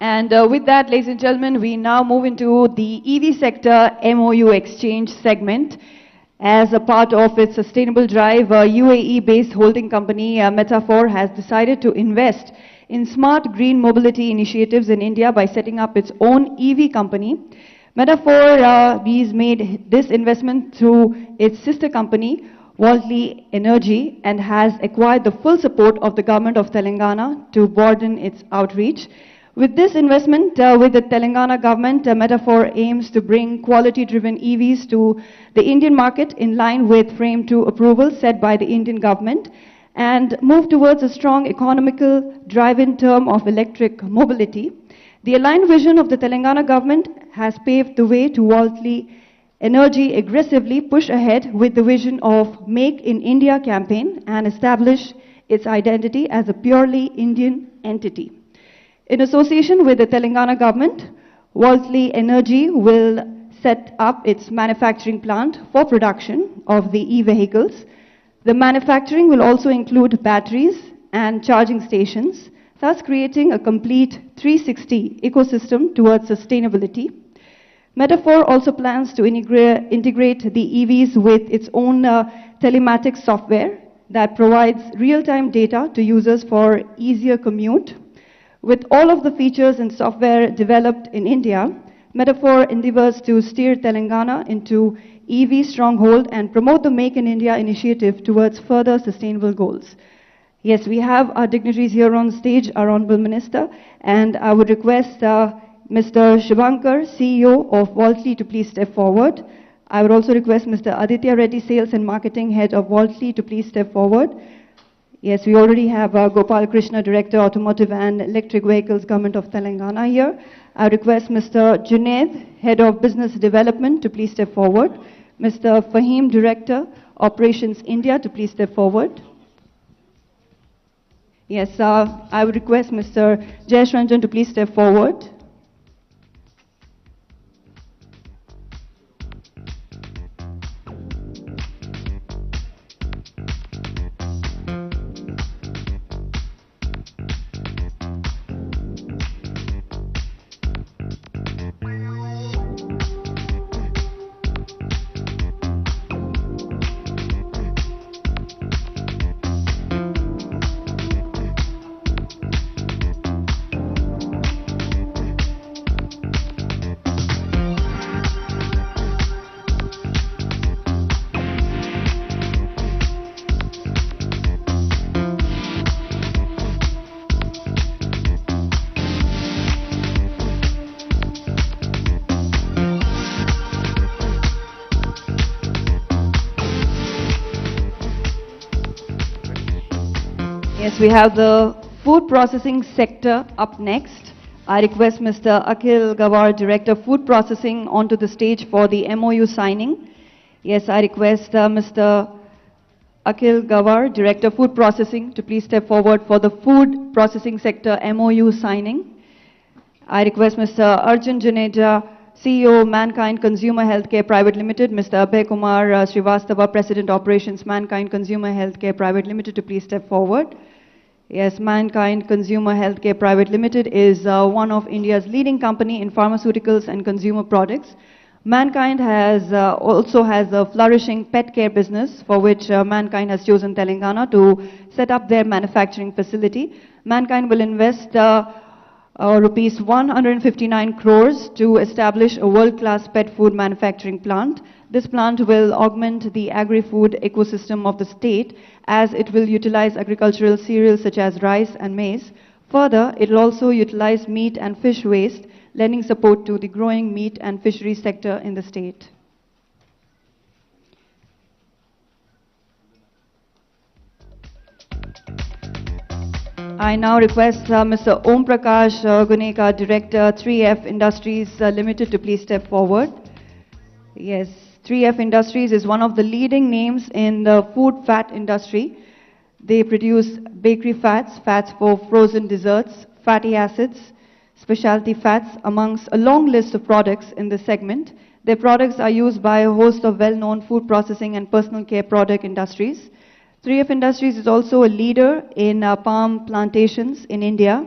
And with that, ladies and gentlemen, we now move into the EV sector MOU exchange segment. As a part of its sustainable drive, UAE-based holding company Metaphor has decided to invest in smart green mobility initiatives in India by setting up its own EV company, Metaphor Bees made this investment through its sister company, Worldly Energy, and has acquired the full support of the government of Telangana to broaden its outreach. With this investment with the Telangana government, Metaphor aims to bring quality-driven EVs to the Indian market in line with Frame 2 approval set by the Indian government and move towards a strong economical drive-in term of electric mobility. The aligned vision of the Telangana government has paved the way to Worldly Energy aggressively push ahead with the vision of Make in India campaign and establish its identity as a purely Indian entity. In association with the Telangana government, Worldly Energy will set up its manufacturing plant for production of the e-vehicles. The manufacturing will also include batteries and charging stations, thus creating a complete 360 ecosystem towards sustainability. Metaphor also plans to integrate the EVs with its own telematics software that provides real-time data to users for easier commute. With all of the features and software developed in India, Metaphor endeavors to steer Telangana into EV stronghold and promote the Make in India initiative towards further sustainable goals. Yes, we have our dignitaries here on stage, our Honorable Minister, and I would request Mr. Shivankar, CEO of Worldly, to please step forward. I would also request Mr. Aditya Reddy, Sales and Marketing Head of Worldly, to please step forward. Yes, we already have Gopal Krishna, Director, Automotive and Electric Vehicles, Government of Telangana here. I request Mr. Junaid, Head of Business Development, to please step forward. Mr. Fahim, Director, Operations India, to please step forward. Yes, I would request Mr. Jayesh Ranjan to please step forward. Yes, we have the food processing sector up next. I request Mr. Akhil Gawar, Director, Food Processing, onto the stage for the MOU signing. Yes, I request Mr. Akhil Gawar, Director, Food Processing, to please step forward for the food processing sector MOU signing. I request Mr. Arjun Juneja, CEO, Mankind Consumer Healthcare Private Limited, Mr. Abhay Kumar Srivastava, President Operations, Mankind Consumer Healthcare Private Limited, to please step forward. Yes, Mankind Consumer Healthcare Private Limited is one of India's leading company in pharmaceuticals and consumer products. Mankind also has a flourishing pet care business for which Mankind has chosen Telangana to set up their manufacturing facility. Mankind will invest rupees 159 crores to establish a world-class pet food manufacturing plant. This plant will augment the agri-food ecosystem of the state as it will utilize agricultural cereals such as rice and maize. Further, it will also utilize meat and fish waste, lending support to the growing meat and fishery sector in the state. I now request Mr. Om Prakash Gunekar, Director, 3F Industries Limited, to please step forward. Yes, 3F Industries is one of the leading names in the food fat industry. They produce bakery fats, fats for frozen desserts, fatty acids, specialty fats, amongst a long list of products in this segment. Their products are used by a host of well-known food processing and personal care product industries. 3F Industries is also a leader in palm plantations in India.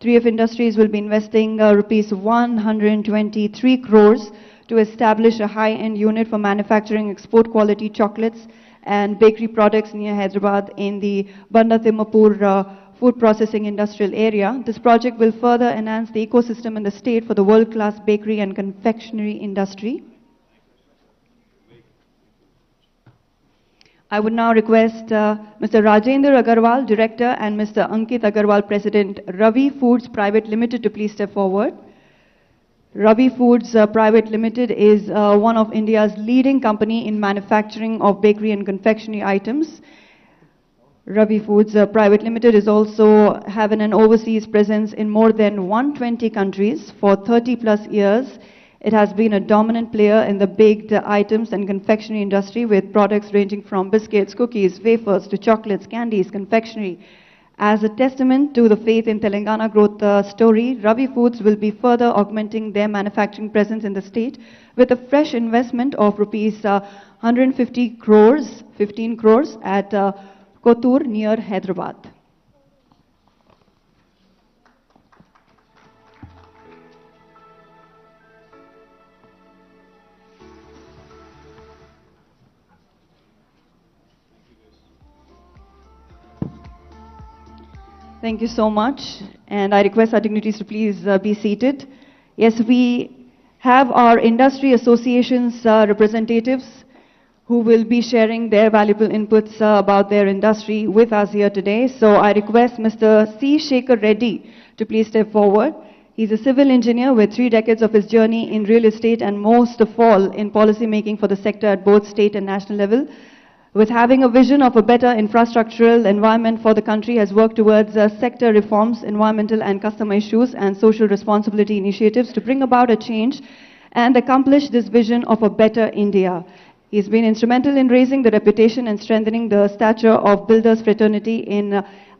3F Industries will be investing rupees 123 crores to establish a high-end unit for manufacturing export quality chocolates and bakery products near Hyderabad in the Banda Timmapur food processing industrial area. This project will further enhance the ecosystem in the state for the world-class bakery and confectionery industry. I would now request Mr. Rajendra Agarwal, Director, and Mr. Ankit Agarwal, President, Ravi Foods Private Limited, to please step forward. Ravi Foods Private Limited is one of India's leading company in manufacturing of bakery and confectionery items. Ravi Foods Private Limited is also having an overseas presence in more than 120 countries for 30 plus years. It has been a dominant player in the baked items and confectionery industry with products ranging from biscuits, cookies, wafers to chocolates, candies, confectionery. As a testament to the faith in Telangana growth story, Ravi Foods will be further augmenting their manufacturing presence in the state with a fresh investment of rupees 150 crores, 15 crores at Kothur near Hyderabad. Thank you so much, and I request our dignitaries to please be seated. Yes, we have our industry associations representatives who will be sharing their valuable inputs about their industry with us here today. So I request Mr. C. Shekhar Reddy to please step forward. He's a civil engineer with 3 decades of his journey in real estate and most of all in policy making for the sector at both state and national level. With having a vision of a better infrastructural environment for the country, has worked towards sector reforms, environmental and customer issues, and social responsibility initiatives to bring about a change and accomplish this vision of a better India. He's been instrumental in raising the reputation and strengthening the stature of builders fraternity in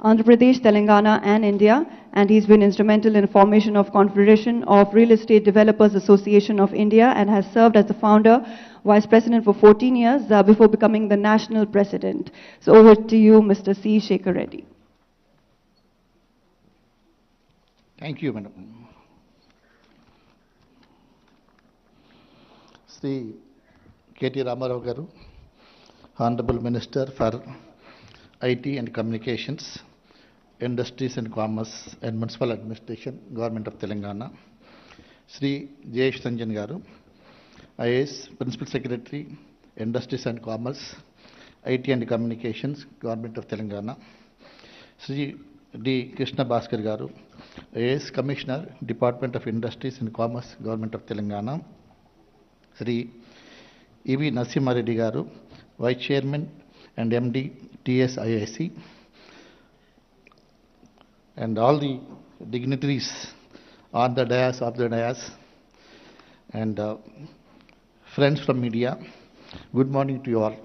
Andhra Pradesh, Telangana and India, and he's been instrumental in the formation of Confederation of Real Estate Developers Association of India and has served as the founder, Vice President for 14 years before becoming the National President. So over to you, Mr. C. Shekhar Reddy. Thank you, Madam. Sri KTR Ramarao Garu, Honorable Minister for IT and Communications, Industries and Commerce and Municipal Administration, Government of Telangana. Sri Jayesh Ranjan Garu, IAS, Principal Secretary, Industries and Commerce, IT and Communications, Government of Telangana. Sri D. Krishna Bhaskar Garu, IAS, Commissioner, Department of Industries and Commerce, Government of Telangana. Sri E.V. Narasimha Reddy Garu, Vice Chairman and MD, TSIIC, and all the dignitaries on the dais, of the dais, and friends from media, good morning to you all.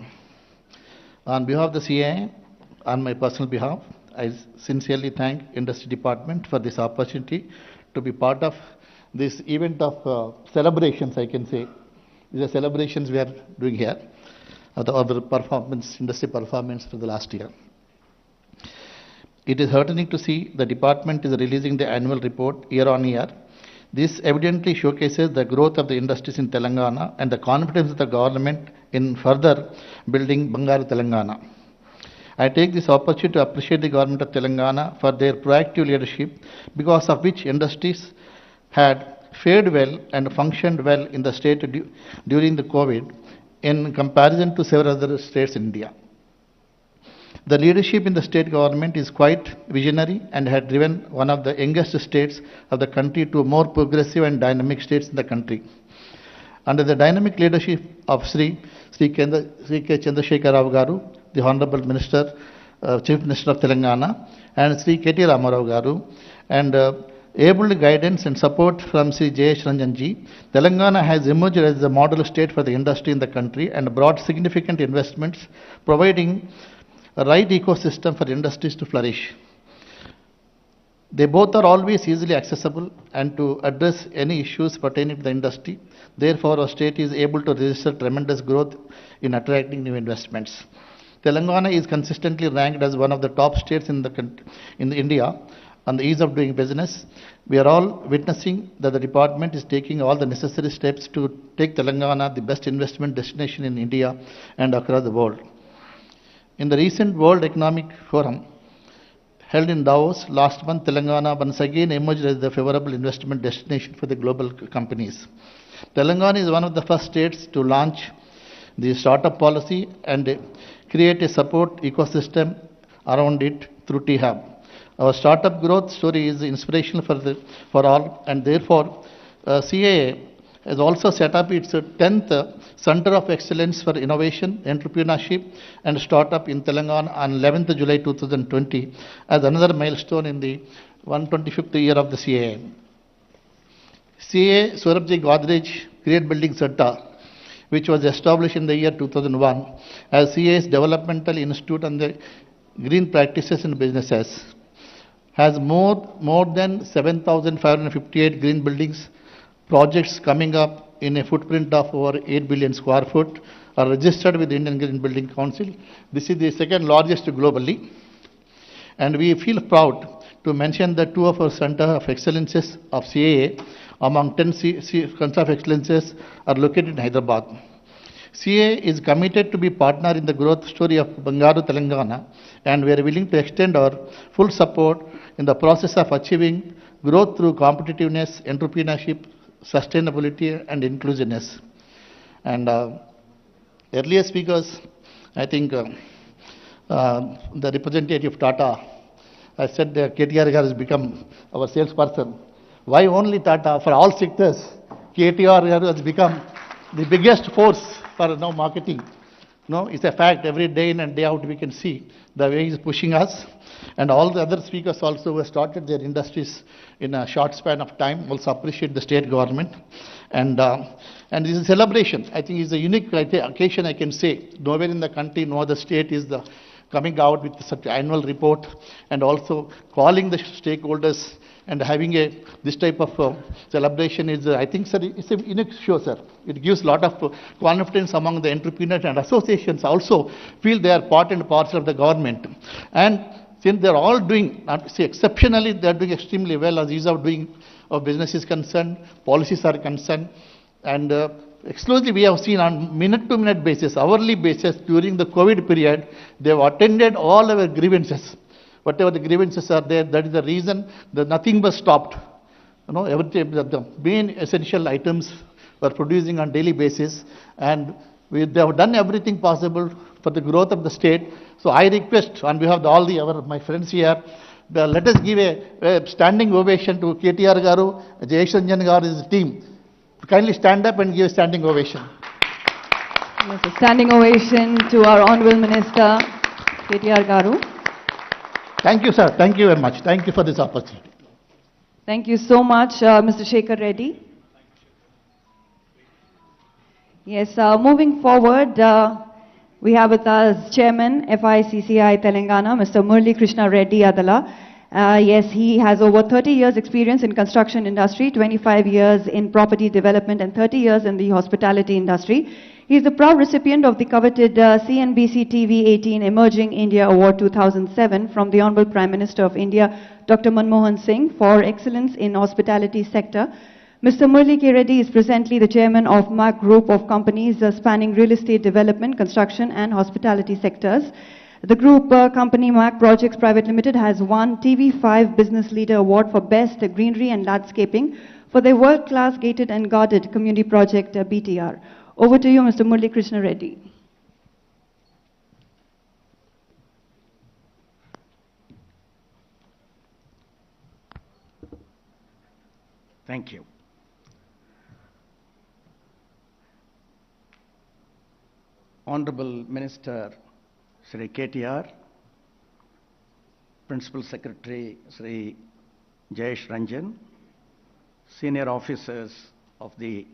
On behalf of the CIA, on my personal behalf, I sincerely thank Industry Department for this opportunity to be part of this event of celebrations, I can say. These are celebrations we are doing here of our performance, industry performance for the last year. It is heartening to see the department is releasing the annual report year on year. This evidently showcases the growth of the industries in Telangana and the confidence of the government in further building Bangaru Telangana. I take this opportunity to appreciate the government of Telangana for their proactive leadership, because of which industries had fared well and functioned well in the state during the COVID in comparison to several other states in India. The leadership in the state government is quite visionary and had driven one of the youngest states of the country to more progressive and dynamic states in the country. Under the dynamic leadership of Sri K. Chandrasekhar Rao Garu, the Honorable Minister, Chief Minister of Telangana, and Sri KTR Ramarao Garu, and able guidance and support from Sri Jayesh Ranjan ji, Telangana has emerged as a model state for the industry in the country and brought significant investments, providing a right ecosystem for industries to flourish. They both are always easily accessible and to address any issues pertaining to the industry. Therefore, our state is able to register tremendous growth in attracting new investments. Telangana is consistently ranked as one of the top states in India on the ease of doing business. We are all witnessing that the department is taking all the necessary steps to take Telangana the best investment destination in India and across the world. In the recent World Economic Forum held in Davos last month, Telangana once again emerged as the favorable investment destination for the global companies. Telangana is one of the first states to launch the startup policy and create a support ecosystem around it through T-Hub. Our startup growth story is inspirational for all, and therefore CAA has also set up its 10th Center of Excellence for Innovation, Entrepreneurship and Startup in Telangana on 11th July 2020 as another milestone in the 125th year of the CAA. CAA Surabji Godrej Create Building Center, which was established in the year 2001 as CAA's developmental institute on the green practices in businesses, has more than 7,558 green buildings projects coming up in a footprint of over 8 billion square foot are registered with the Indian Green Building Council. This is the second largest globally. And we feel proud to mention that 2 of our Center of Excellences of CAA among 10 Center of Excellences are located in Hyderabad. CAA is committed to be partner in the growth story of Bangaru, Telangana, and we are willing to extend our full support in the process of achieving growth through competitiveness, entrepreneurship, sustainability and inclusiveness. And earlier speakers, I think the representative Tata, I said KTR has become our salesperson. Why only Tata? For all sectors, KTR has become the biggest force for now marketing. No, it's a fact. Every day in and day out we can see the way he's pushing us. And all the other speakers also who have started their industries in a short span of time also appreciate the state government. And this is a celebration. I think it's a unique occasion, I can say. Nowhere in the country, no other state is coming out with such an annual report and also calling the stakeholders and having this type of celebration is, I think, sir, it's a unique show, sir. It gives a lot of confidence among the entrepreneurs, and associations also feel they are part and parcel of the government. And since they're all doing, not to say exceptionally, they're doing extremely well as ease of doing of business is concerned, policies are concerned, and exclusively we have seen on minute-to-minute basis, hourly basis during the COVID period, they've attended all our grievances. Whatever the grievances are there, that is the reason that nothing was stopped. You know, the main essential items were producing on daily basis, and they have done everything possible for the growth of the state. So I request on behalf of my friends here, let us give a standing ovation to KTR Garu, Jayesh Ranjan Garu's team. Kindly stand up and give a standing ovation. Yes, a standing ovation to our Honorable Minister, KTR Garu. Thank you, sir. Thank you very much. Thank you for this opportunity. Thank you so much, Mr. Shekhar Reddy. Yes, moving forward, we have with us Chairman, FICCI Telangana, Mr. Murali Krishna Reddy Adala. Yes, he has over 30 years experience in construction industry, 25 years in property development and 30 years in the hospitality industry. He is the proud recipient of the coveted CNBC TV 18 Emerging India Award 2007 from the Honorable Prime Minister of India, Dr. Manmohan Singh, for excellence in hospitality sector. Mr. Murali K. Reddy is presently the chairman of MAC Group of companies spanning real estate development, construction and hospitality sectors. The group company MAC Projects Private Limited has won TV5 Business Leader Award for Best Greenery and Landscaping for their world-class gated and guarded community project BTR. Over to you, Mr. Murali Krishna Reddy. Thank you. Honorable Minister Sri KTR, Principal Secretary Sri Jayesh Ranjan, senior officers of the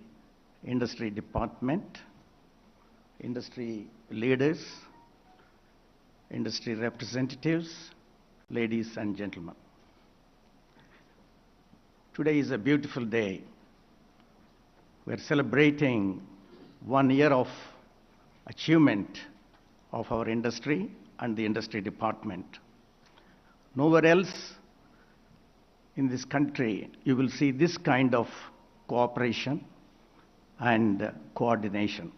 Industry Department, industry leaders, industry representatives, ladies and gentlemen. Today is a beautiful day. We're celebrating 1 year of achievement of our industry and the industry department. Nowhere else in this country you will see this kind of cooperation and coordination.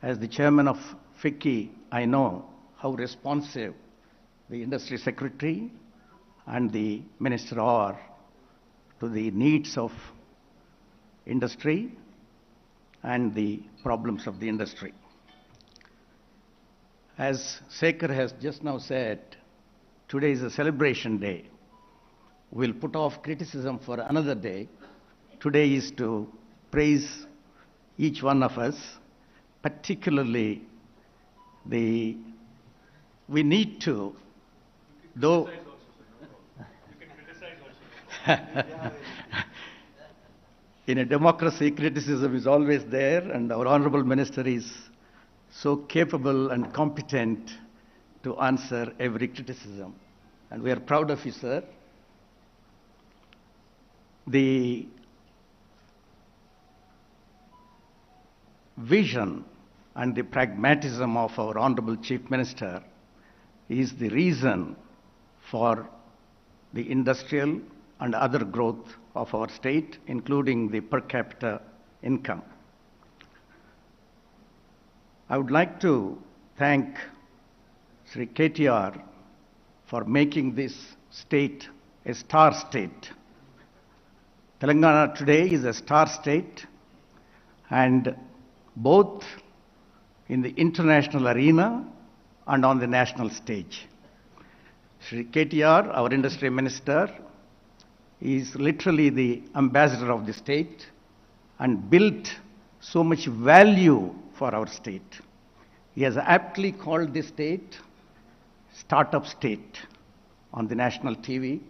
As the chairman of FICCI, I know how responsive the industry secretary and the minister are to the needs of industry and the problems of the industry. As Sekhar has just now said, today is a celebration day. We'll put off criticism for another day. Today is to praise each one of us, particularly we need to, though. In a democracy, criticism is always there, and our Honorable Minister is so capable and competent to answer every criticism. And we are proud of you, sir. The vision and the pragmatism of our Honorable Chief Minister is the reason for the industrial and other growth of our state, including the per capita income. I would like to thank Sri KTR for making this state a star state. Telangana today is a star state, and both in the international arena and on the national stage. Sri KTR, our industry minister, is literally the ambassador of the state and built so much value for our state. He has aptly called this state startup state on the national TV,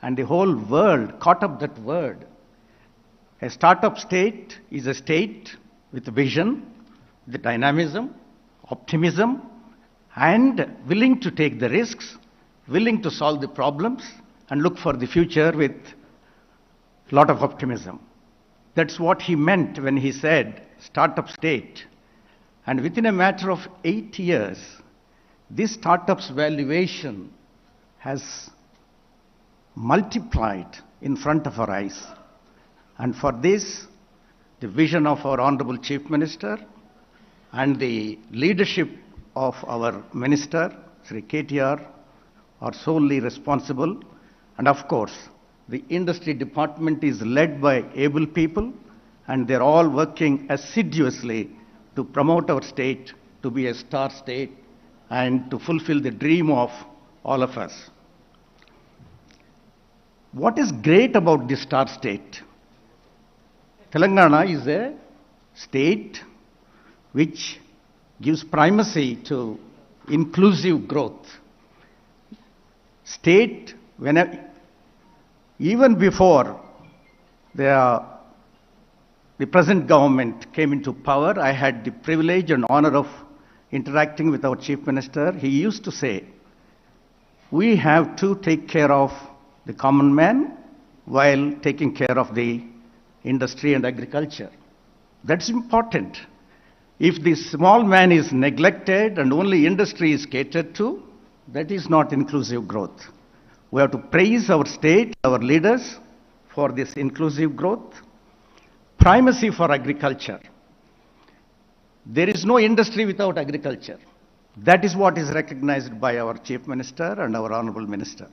and the whole world caught up that word. A startup state is a state with vision, the dynamism, optimism, and willing to take the risks, willing to solve the problems, and look for the future with a lot of optimism. That's what he meant when he said startup state. And within a matter of 8 years, this startup's valuation has multiplied in front of our eyes. And for this, the vision of our Honorable Chief Minister and the leadership of our Minister, Sri KTR, are solely responsible. And of course, the industry department is led by able people, and they're all working assiduously to promote our state to be a star state and to fulfill the dream of all of us. What is great about this star state? Telangana is a state which gives primacy to inclusive growth. State, even before the present government came into power, I had the privilege and honor of interacting with our Chief Minister. He used to say, we have to take care of the common man while taking care of the industry and agriculture. That's important. If the small man is neglected and only industry is catered to, that is not inclusive growth. We have to praise our state, our leaders, for this inclusive growth. Primacy for agriculture. There is no industry without agriculture. That is what is recognized by our Chief Minister and our Honorable Minister.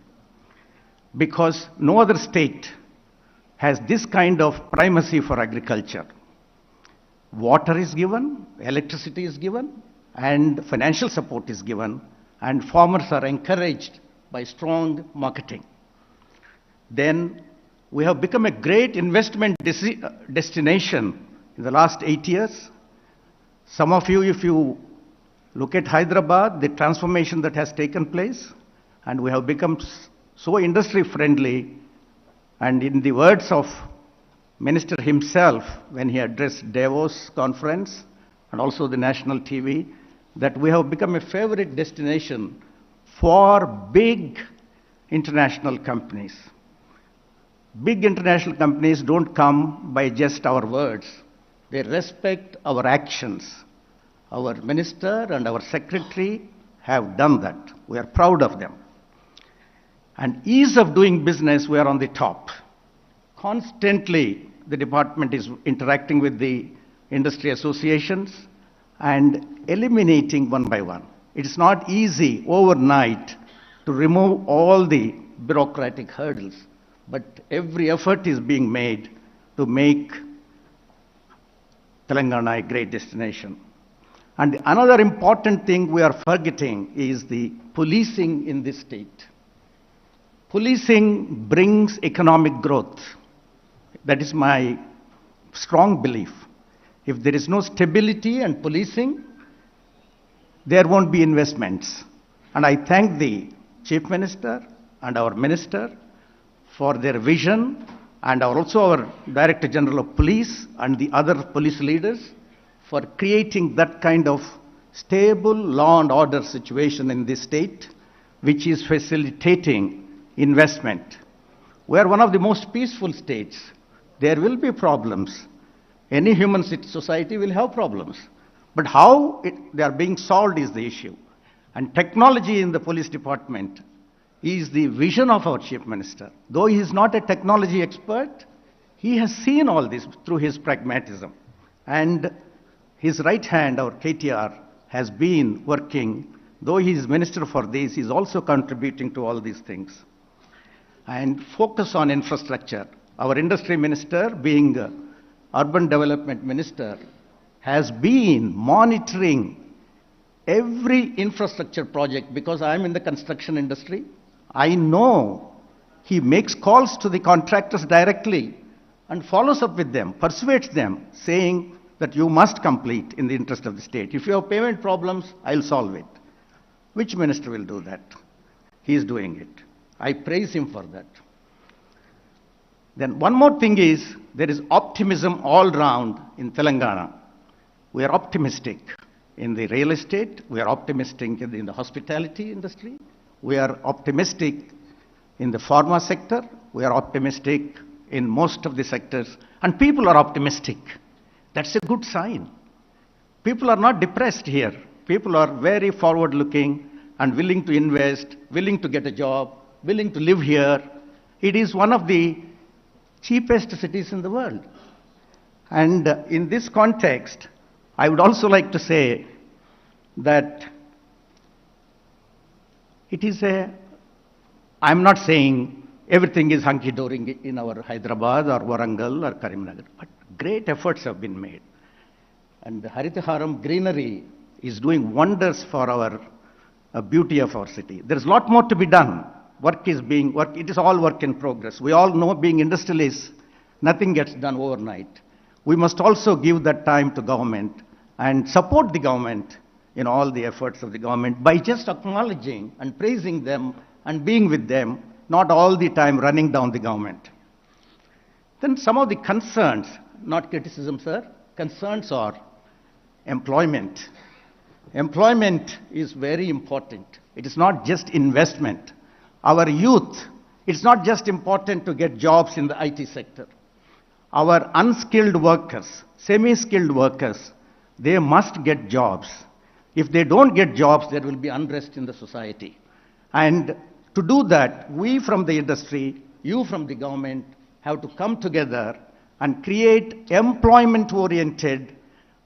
Because no other state has this kind of primacy for agriculture. Water is given, electricity is given, and financial support is given, and farmers are encouraged by strong marketing. Then we have become a great investment destination in the last 8 years. Some of you, if you look at Hyderabad, the transformation that has taken place, and we have become so industry friendly, and in the words of Minister himself when he addressed Davos conference and also the national TV, that we have become a favorite destination for big international companies. Big international companies don't come by just our words. They respect our actions. Our minister and our secretary have done that. We are proud of them. And ease of doing business, we are on the top. Constantly, the department is interacting with the industry associations and eliminating one by one. It is not easy overnight to remove all the bureaucratic hurdles. But every effort is being made to make Telangana a great destination. And another important thing we are forgetting is the policing in this state. Policing brings economic growth. That is my strong belief. If there is no stability and policing, there won't be investments. And I thank the Chief Minister and our Minister for their vision, and also our Director General of Police and the other police leaders for creating that kind of stable law and order situation in this state, which is facilitating investment. We are one of the most peaceful states. There will be problems. Any human society will have problems. But how they are being solved is the issue. And technology in the police department is the vision of our Chief Minister. Though he is not a technology expert, he has seen all this through his pragmatism. And his right hand, our KTR, has been working. Though he is Minister for this, he is also contributing to all these things. And focus on infrastructure. Our Industry Minister, being Urban Development Minister, has been monitoring every infrastructure project because I am in the construction industry. I know he makes calls to the contractors directly and follows up with them, persuades them, saying that you must complete in the interest of the state. If you have payment problems, I'll solve it. Which minister will do that? He is doing it. I praise him for that. Then one more thing is, there is optimism all round in Telangana. We are optimistic in the real estate, we are optimistic in the hospitality industry, we are optimistic in the pharma sector, we are optimistic in most of the sectors, and people are optimistic. That's a good sign. People are not depressed here. People are very forward-looking and willing to invest, willing to get a job, willing to live here. It is one of the cheapest cities in the world. And in this context, I would also like to say that it is I'm not saying everything is hunky-dory in our Hyderabad or Warangal or Karimnagar, but great efforts have been made. And the Haritaharam greenery is doing wonders for our beauty of our city. There is a lot more to be done. It is all work in progress. We all know, being industrialists, nothing gets done overnight. We must also give that time to government and support the government in all the efforts of the government by just acknowledging and praising them and being with them, not all the time running down the government. Then some of the concerns, not criticism, sir, concerns are employment. Employment is very important. It is not just investment. Our youth, it's not just important to get jobs in the IT sector. Our unskilled workers, semi-skilled workers, they must get jobs. If they don't get jobs, there will be unrest in the society. And to do that, we from the industry, you from the government, have to come together and create employment-oriented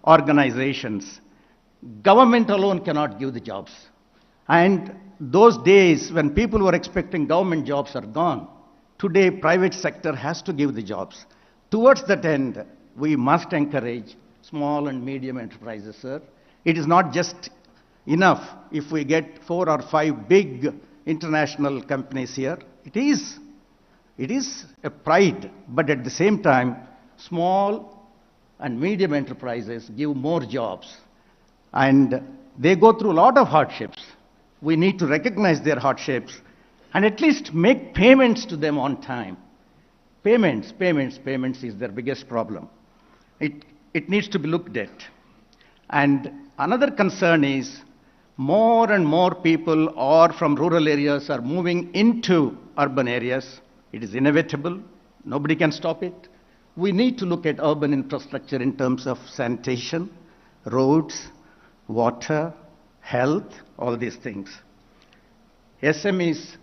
organizations. Government alone cannot give the jobs. And those days when people were expecting government jobs are gone. Today, private sector has to give the jobs. Towards that end, we must encourage small and medium enterprises, sir. It is not just enough if we get 4 or 5 big international companies here. It is a pride, but at the same time, small and medium enterprises give more jobs. And they go through a lot of hardships. We need to recognize their hardships and at least make payments to them on time. Payments is their biggest problem. It needs to be looked at. And another concern is more and more people from rural areas are moving into urban areas. It is inevitable. Nobody can stop it. We need to look at urban infrastructure in terms of sanitation, roads, water, health, all these things. SMEs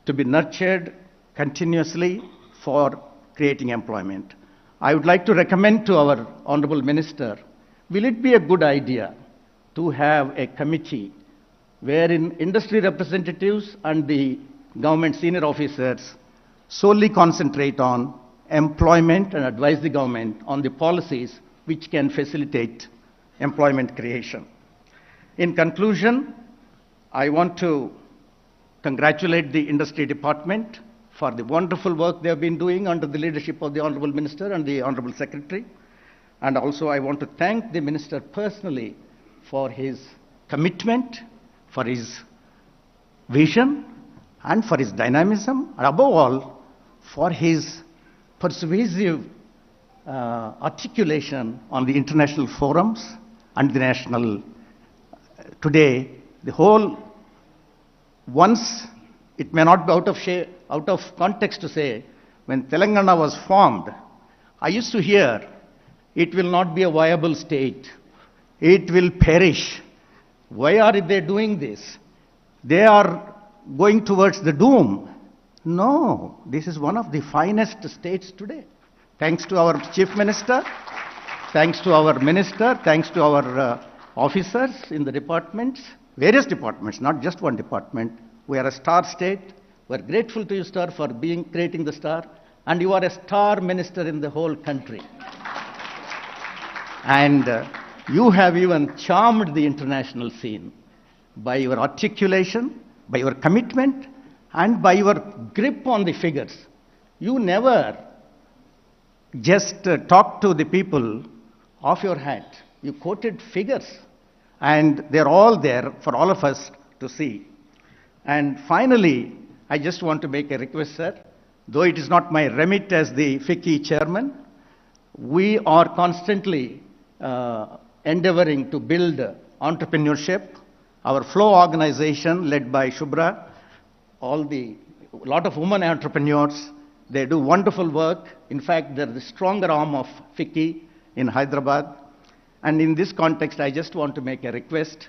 to be nurtured continuously for creating employment. I would like to recommend to our Honorable Minister, will it be a good idea to have a committee wherein industry representatives and the government senior officers solely concentrate on employment and advise the government on the policies which can facilitate employment creation. In conclusion, I want to congratulate the industry department for the wonderful work they have been doing under the leadership of the Honorable Minister and the Honorable Secretary. And also I want to thank the Minister personally for his commitment, for his vision, and for his dynamism, and above all, for his persuasive articulation on the international forums and the national. Today, the whole, once it may not be out of context to say, when Telangana was formed, I used to hear, it will not be a viable state. It will perish. Why are they doing this? They are going towards the doom. No, this is one of the finest states today. Thanks to our Chief Minister, thanks to our Minister, thanks to our officers in the departments, various departments, not just one department. We are a star state. We are grateful to you, sir, for creating the star. And you are a star minister in the whole country. And you have even charmed the international scene by your articulation, by your commitment, and by your grip on the figures. You never just talked to the people off your hat. You quoted figures, and they're all there for all of us to see. And finally, I just want to make a request, sir. Though it is not my remit as the FICCI chairman, we are constantly endeavoring to build entrepreneurship. Our Flow organization, led by Shubhra, lot of women entrepreneurs, they do wonderful work. In fact, they're the stronger arm of FICCI in Hyderabad. And in this context, I just want to make a request,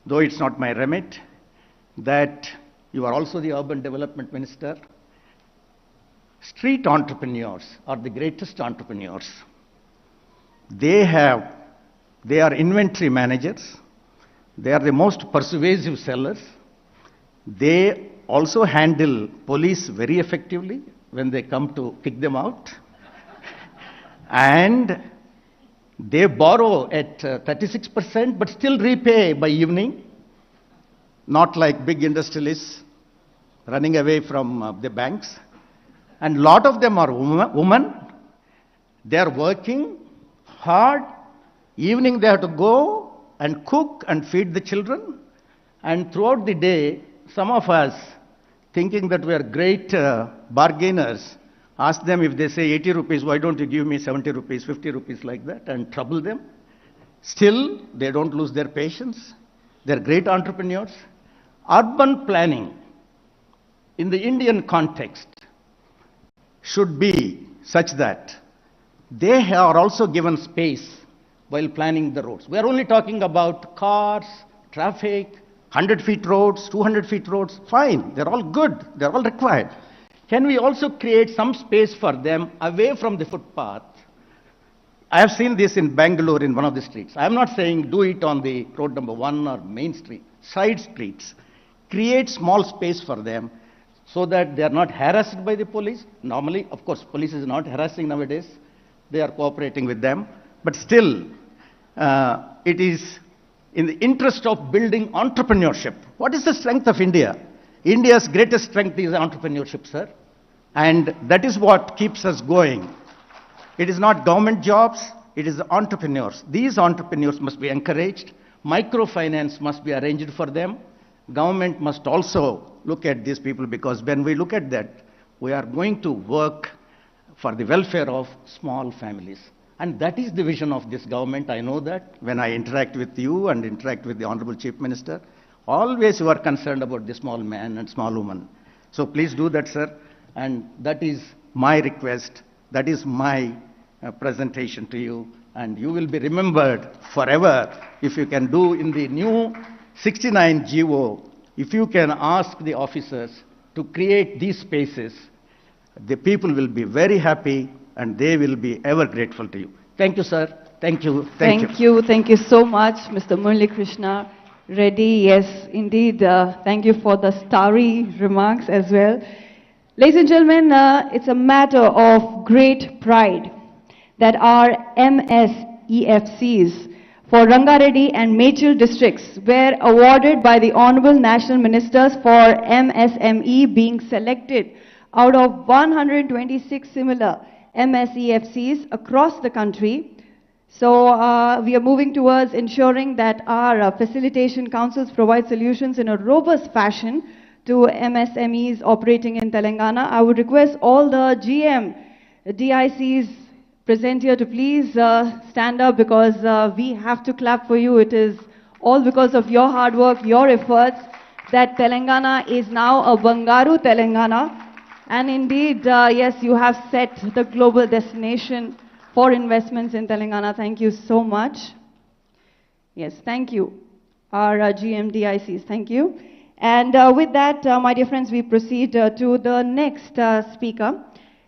though it's not my remit, that you are also the Urban Development Minister. Street entrepreneurs are the greatest entrepreneurs. They are inventory managers. They are the most persuasive sellers. They also handle police very effectively when they come to kick them out. And they borrow at 36%, but still repay by evening. Not like big industrialists running away from the banks. And a lot of them are women. They are working hard. Evening they have to go and cook and feed the children. And throughout the day, some of us, thinking that we are great bargainers, ask them if they say 80 rupees, why don't you give me 70 rupees, 50 rupees like that, and trouble them. Still, they don't lose their patience. They're great entrepreneurs. Urban planning, in the Indian context, should be such that they are also given space while planning the roads. We are only talking about cars, traffic, 100 feet roads, 200 feet roads, fine, they're all good, they're all required. Can we also create some space for them away from the footpath? I have seen this in Bangalore in one of the streets. I am not saying do it on the road number 1 or main street, side streets. Create small space for them so that they are not harassed by the police. Normally, of course, police is not harassing nowadays. They are cooperating with them. But still, it is in the interest of building entrepreneurship. What is the strength of India? India's greatest strength is entrepreneurship, sir. And that is what keeps us going. It is not government jobs, it is the entrepreneurs. These entrepreneurs must be encouraged. Microfinance must be arranged for them. Government must also look at these people, because when we look at that, we are going to work for the welfare of small families. And that is the vision of this government. I know that when I interact with you and interact with the Honorable Chief Minister, always you are concerned about the small man and small woman. So please do that, sir. And that is my request. That is my presentation to you. And you will be remembered forever if you can do in the new 69 GO, if you can ask the officers to create these spaces, the people will be very happy and they will be ever grateful to you. Thank you, sir. Thank you. Thank you so much, Mr. Murali Krishna. Ready, yes, indeed. Thank you for the starry remarks as well. Ladies and gentlemen, it's a matter of great pride that our MSEFCs for Rangareddy and Mechil districts were awarded by the Honorable National Ministers for MSME, being selected out of 126 similar MSEFCs across the country. So we are moving towards ensuring that our facilitation councils provide solutions in a robust fashion to MSMEs operating in Telangana. I would request all the GM DICs present here to please stand up, because we have to clap for you. It is all because of your hard work, your efforts, that Telangana is now a Bangaru Telangana. And indeed, yes, you have set the global destination for investments in Telangana. Thank you so much. Yes, thank you. Our GMDICs, thank you. And with that, my dear friends, we proceed to the next speaker.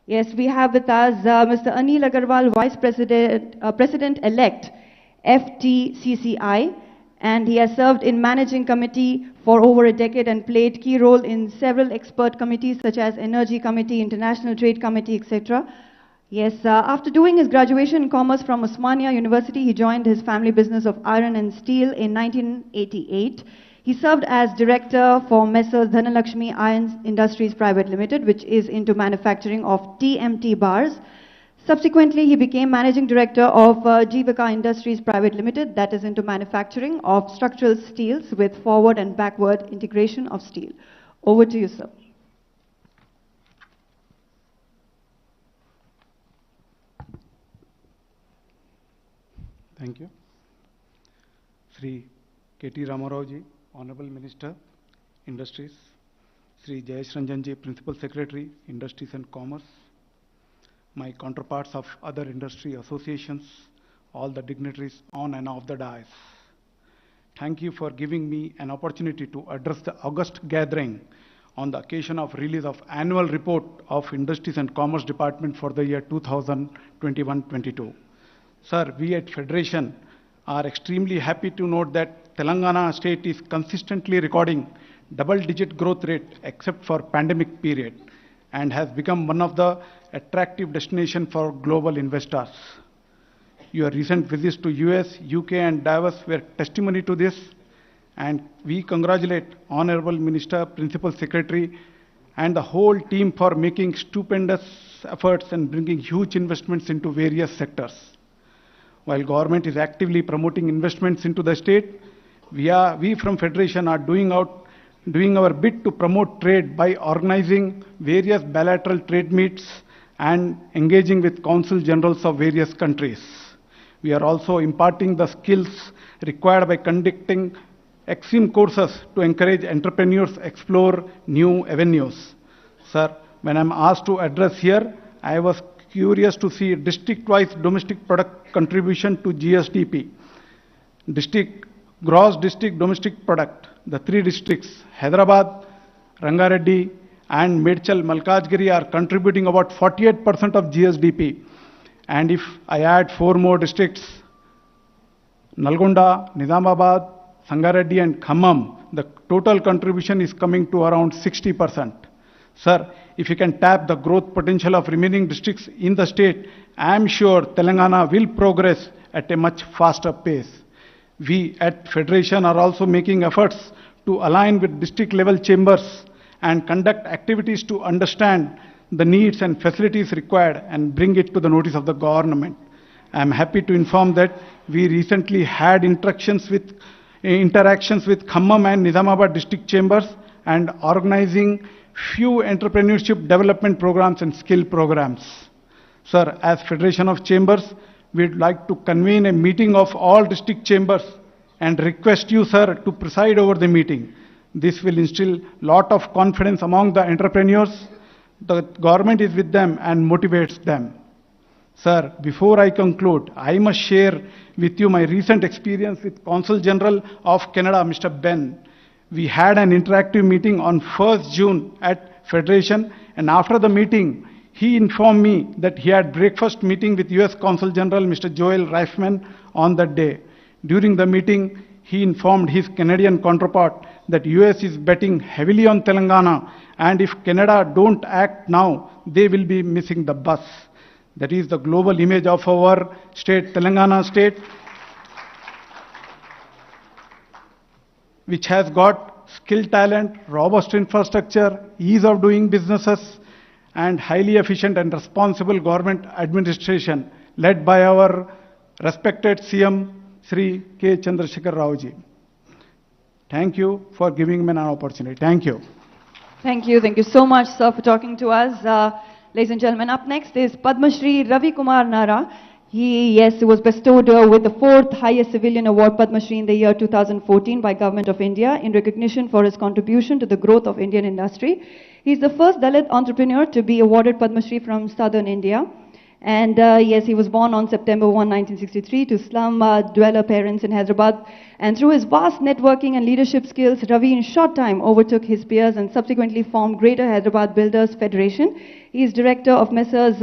Yes, we have with us Mr. Anil Agarwal, Vice President, President-elect, FTCCI, and he has served in managing committee for over a decade and played key role in several expert committees such as Energy Committee, International Trade Committee, etc. Yes, after doing his graduation in commerce from Osmania University, he joined his family business of iron and steel in 1988. He served as director for Messrs. Dhanalakshmi Iron Industries Private Limited, which is into manufacturing of TMT bars. Subsequently, he became managing director of Jivaka Industries Private Limited, that is into manufacturing of structural steels with forward and backward integration of steel. Over to you, sir. Thank you. Sri K.T. Ramarao-ji, Honorable Minister, Industries. Sri Jayesh Ranjan-ji, Principal Secretary, Industries and Commerce. My counterparts of other industry associations, all the dignitaries on and off the dais. Thank you for giving me an opportunity to address the August gathering on the occasion of release of annual report of Industries and Commerce Department for the year 2021-22. Sir, we at Federation are extremely happy to note that Telangana state is consistently recording double-digit growth rate except for pandemic period and has become one of the attractive destination for global investors. Your recent visits to US, UK and Davos were testimony to this, and we congratulate Honorable Minister, Principal Secretary and the whole team for making stupendous efforts and bringing huge investments into various sectors. While government is actively promoting investments into the state, we from Federation are doing our bit to promote trade by organizing various bilateral trade meets and engaging with consul generals of various countries. We are also imparting the skills required by conducting EXIM courses to encourage entrepreneurs explore new avenues. Sir, when I'm asked to address here, I was curious to see district-wise domestic product contribution to GSDP. Gross district domestic product, the three districts, Hyderabad, Rangareddy and Medchal Malkajgiri are contributing about 48% of GSDP. And if I add 4 more districts, Nalgonda, Nizamabad, Sangareddy and Khammam, the total contribution is coming to around 60%. Sir, if you can tap the growth potential of remaining districts in the state, I am sure Telangana will progress at a much faster pace. We at Federation are also making efforts to align with district level chambers and conduct activities to understand the needs and facilities required and bring it to the notice of the government. I am happy to inform that we recently had interactions with Khammam and Nizamabad district chambers and organizing few entrepreneurship development programs and skill programs. Sir, as Federation of Chambers, we'd like to convene a meeting of all district chambers and request you, sir, to preside over the meeting. This will instill lot of confidence among the entrepreneurs. The government is with them and motivates them. Sir, before I conclude, I must share with you my recent experience with Consul General of Canada, Mr. Ben. We had an interactive meeting on 1st June at Federation, and after the meeting, he informed me that he had breakfast meeting with US Consul General Mr. Joel Reifman on that day. During the meeting, he informed his Canadian counterpart that US is betting heavily on Telangana, and if Canada don't act now, they will be missing the bus. That is the global image of our state, Telangana state, which has got skilled talent, robust infrastructure, ease of doing businesses, and highly efficient and responsible government administration led by our respected CM Sri K. Chandrasekhar Rao ji. Thank you for giving me an opportunity. Thank you. Thank you. Thank you so much, sir, for talking to us. Ladies and gentlemen, up next is Padma Shri Ravi Kumar Nara. He was bestowed with the 4th highest civilian award, Padma Shri, in the year 2014 by Government of India in recognition for his contribution to the growth of Indian industry. He is the first Dalit entrepreneur to be awarded Padma Shri from southern India. And he was born on September 1, 1963 to slum dweller parents in Hyderabad. And through his vast networking and leadership skills, Ravi in short time overtook his peers and subsequently formed Greater Hyderabad Builders Federation. He is director of Messrs.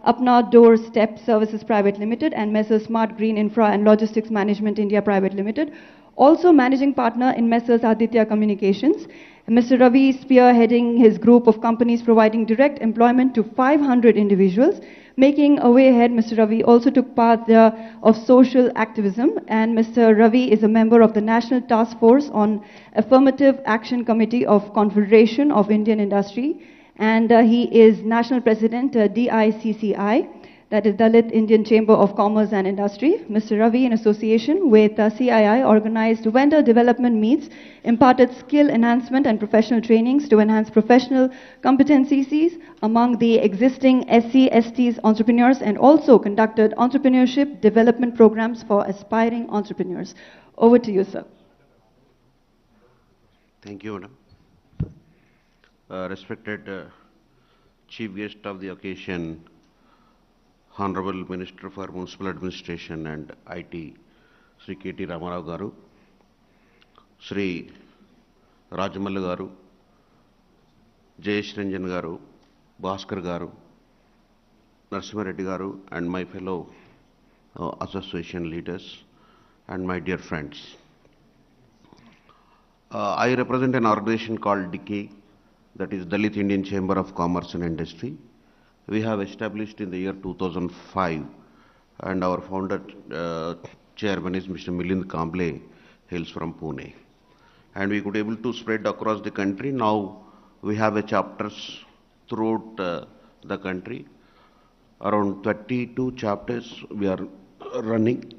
Apna Door Step Services Private Limited and Messrs. Smart Green Infra and Logistics Management India Private Limited. Also managing partner in Messrs. Aditya Communications. Mr. Ravi is spearheading his group of companies providing direct employment to 500 individuals. Making a way ahead, Mr. Ravi also took part of social activism, and Mr. Ravi is a member of the National Task Force on Affirmative Action Committee of Confederation of Indian Industry, and he is National President DICCI, that is Dalit Indian Chamber of Commerce and Industry. Mr. Ravi, in association with CII, organized vendor development meets, imparted skill enhancement and professional trainings to enhance professional competencies among the existing SC, STs entrepreneurs, and also conducted entrepreneurship development programs for aspiring entrepreneurs. Over to you, sir. Thank you, madam. Respected Chief Guest of the occasion, Honorable Minister for Municipal Administration and IT, Sri KT Ramarao Garu, Sri Rajamallu Garu, Jayesh Ranjan Garu, Bhaskar Garu, Narasimha Reddy Garu, and my fellow association leaders and my dear friends. I represent an organization called DICCI, that is Dalit Indian Chamber of Commerce and Industry. We have established in the year 2005, and our founder chairman is Mr. Milind Kamble, hails from Pune. And we could able to spread across the country. Now we have a chapters throughout the country. Around 32 chapters we are running,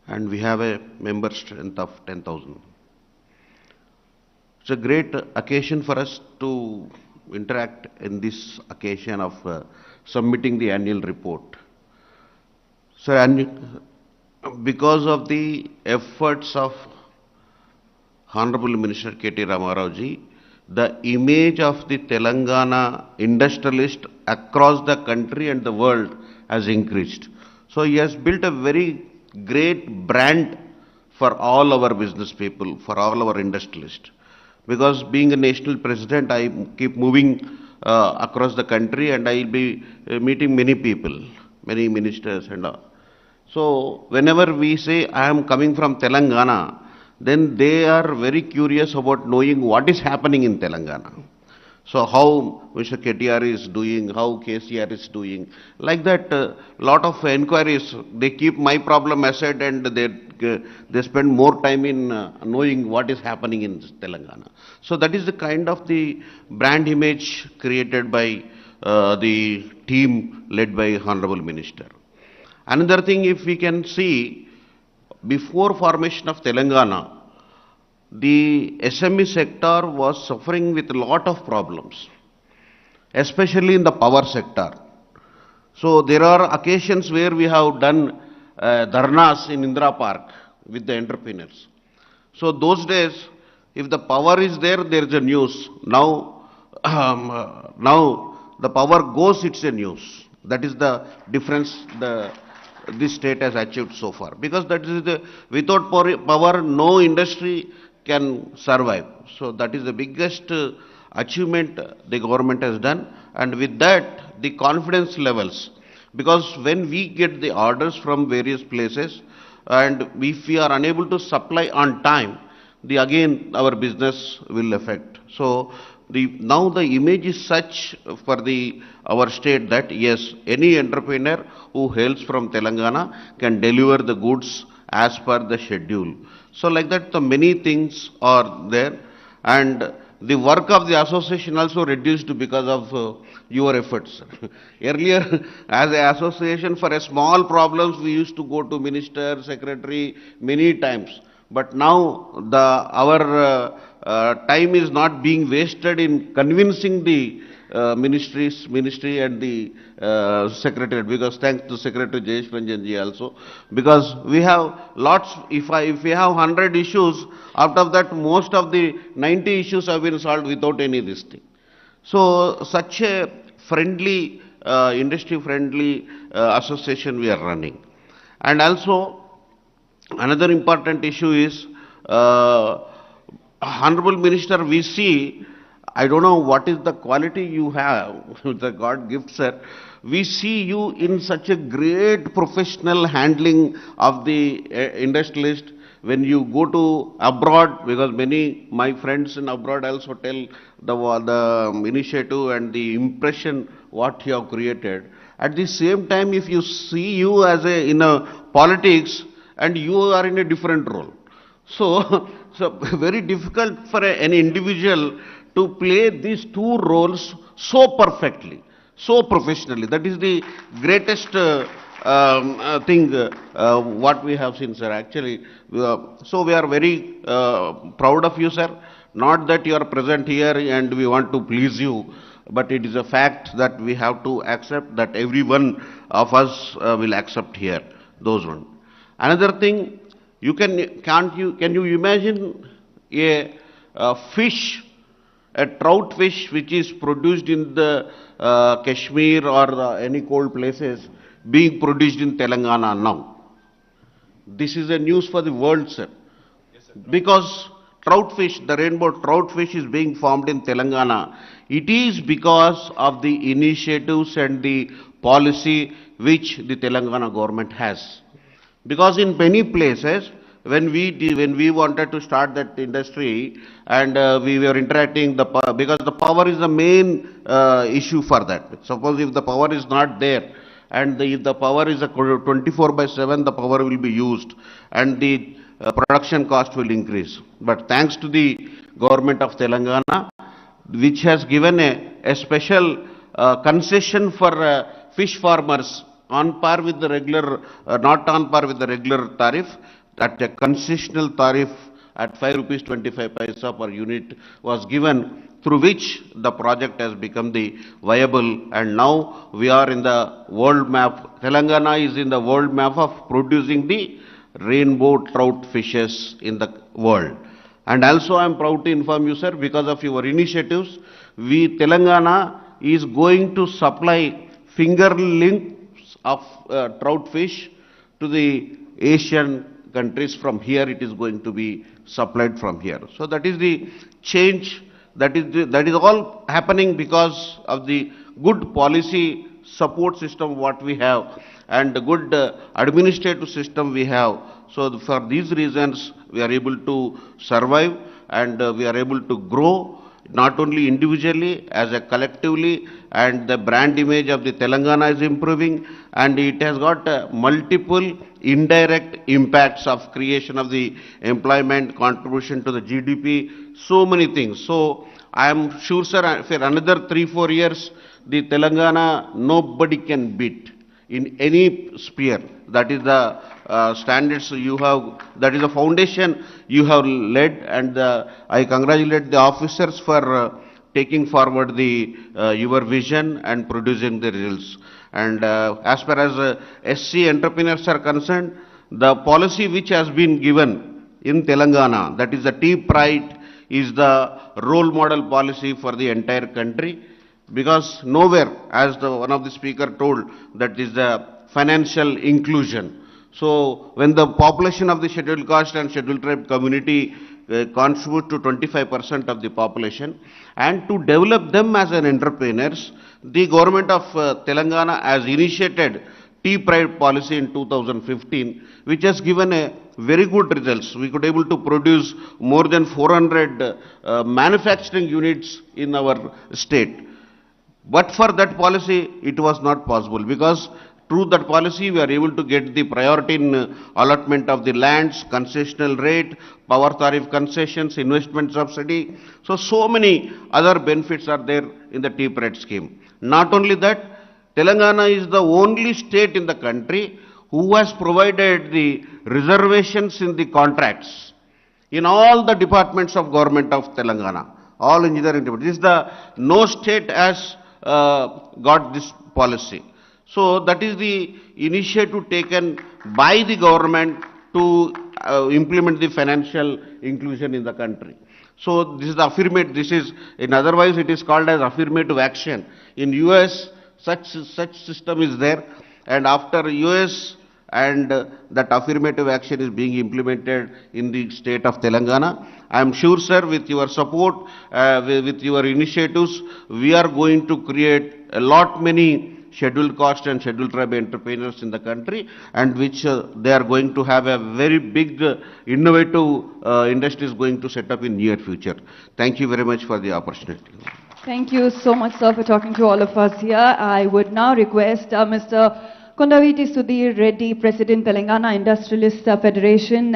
and we have a member strength of 10,000. It's a great occasion for us to interact in this occasion of submitting the annual report. So, because of the efforts of Honorable Minister KT Ramarao ji, the image of the Telangana industrialist across the country and the world has increased. So he has built a very great brand for all our business people, for all our industrialists. Because being a national president, I keep moving across the country, and I will be meeting many people, many ministers and all. So whenever we say I am coming from Telangana, then they are very curious about knowing what is happening in Telangana. So how Mr. KTR is doing, how KCR is doing, like that lot of enquiries, they keep my problem aside and they spend more time in knowing what is happening in Telangana. So that is the kind of the brand image created by the team led by Honorable Minister. Another thing, if we can see, before formation of Telangana, the SME sector was suffering with a lot of problems, especially in the power sector. So there are occasions where we have done dharnas in Indira Park with the entrepreneurs. So those days, if the power is there, there is a news. Now, now the power goes, it's a news. That is the difference this state has achieved so far. Because that is without power, no industry can survive. So that is the biggest achievement the government has done. And with that, the confidence levels. Because when we get the orders from various places, and if we are unable to supply on time, again our business will affect. So now the image is such for our state that yes, any entrepreneur who hails from Telangana can deliver the goods as per the schedule. So like that, the many things are there, and the work of the association also reduced because of your efforts. Earlier, as an association, for a small problems, we used to go to minister, secretary many times. But now our time is not being wasted in convincing the ministry and the secretariat, because thanks to Secretary Jayesh Ranjan ji also, because we have lots, if we have 100 issues, out of that most of the 90 issues have been solved without any this thing. So such a friendly, industry friendly association we are running. And also another important issue is, Honorable Minister, we see, I don't know what is the quality you have, the God gift, sir. We see you in such a great professional handling of the industrialist. When you go to abroad, because many my friends in abroad also tell the initiative and the impression what you have created. At the same time, if you see you as in a politics, and you are in a different role. So very difficult for an individual to play these two roles so perfectly, so professionally. That is the greatest thing what we have seen, sir, actually. So we are very proud of you, sir. Not that you are present here and we want to please you, but it is a fact that we have to accept, that every one of us will accept here, those ones. Another thing, can you imagine a fish, a trout fish which is produced in the Kashmir or any cold places being produced in Telangana now? This is a news for the world, sir. Yes, sir. Because trout fish, the rainbow trout fish is being farmed in Telangana. It is because of the initiatives and the policy which the Telangana government has. Because in many places, when we wanted to start that industry and we were interacting, because the power is the main issue for that. Suppose if the power is not there, and if the power is a 24/7, the power will be used, and the production cost will increase. But thanks to the government of Telangana, which has given a special concession for fish farmers on par with the regular, not on par with the regular tariff, at a concessional tariff at 5 rupees 25 paisa per unit was given, through which the project has become the viable, and now we are in the world map. Telangana is in the world map of producing the rainbow trout fishes in the world. And also I am proud to inform you, sir, because of your initiatives, Telangana is going to supply fingerlings of trout fish to the Asian countries. From here it is going to be supplied from here. So that is the change, that is all happening because of the good policy support system what we have, and the good administrative system we have. So for these reasons we are able to survive, and we are able to grow, not only individually, as a collectively, and the brand image of the Telangana is improving, and it has got multiple indirect impacts of creation of the employment, contribution to the GDP, so many things. So I am sure, sir, for another 3-4 years, the Telangana nobody can beat in any sphere. That is the standards you have, that is the foundation you have led, and I congratulate the officers for taking forward your vision and producing the results. And as far as SC entrepreneurs are concerned, the policy which has been given in Telangana, that is the Tea Pride, is the role model policy for the entire country, because nowhere, as one of the speaker told, that is the financial inclusion. So when the population of the scheduled caste and scheduled tribe community contribute to 25% of the population, and to develop them as an entrepreneurs, the government of Telangana has initiated tea price policy in 2015, which has given a very good results. We could able to produce more than 400 manufacturing units in our state. But for that policy, it was not possible, because through that policy, we are able to get the priority in allotment of the lands, concessional rate, power tariff concessions, investment subsidy. So many other benefits are there in the tea price scheme. Not only that, Telangana is the only state in the country who has provided the reservations in the contracts in all the departments of government of Telangana, all engineering departments. No state has got this policy. So that is the initiative taken by the government to implement the financial inclusion in the country. So this is the affirmative, in otherwise it is called as affirmative action. In US, such system is there, and after US and that affirmative action is being implemented in the state of Telangana. I am sure, sir, with your support, with your initiatives, we are going to create a lot many scheduled caste and scheduled tribe entrepreneurs in the country, and which they are going to have a very big innovative industries going to set up in near future. Thank you very much for the opportunity. Thank you so much, sir, for talking to all of us here. I would now request Mr. Kondaviti Sudhir Reddy, President, Telangana Industrialists Federation.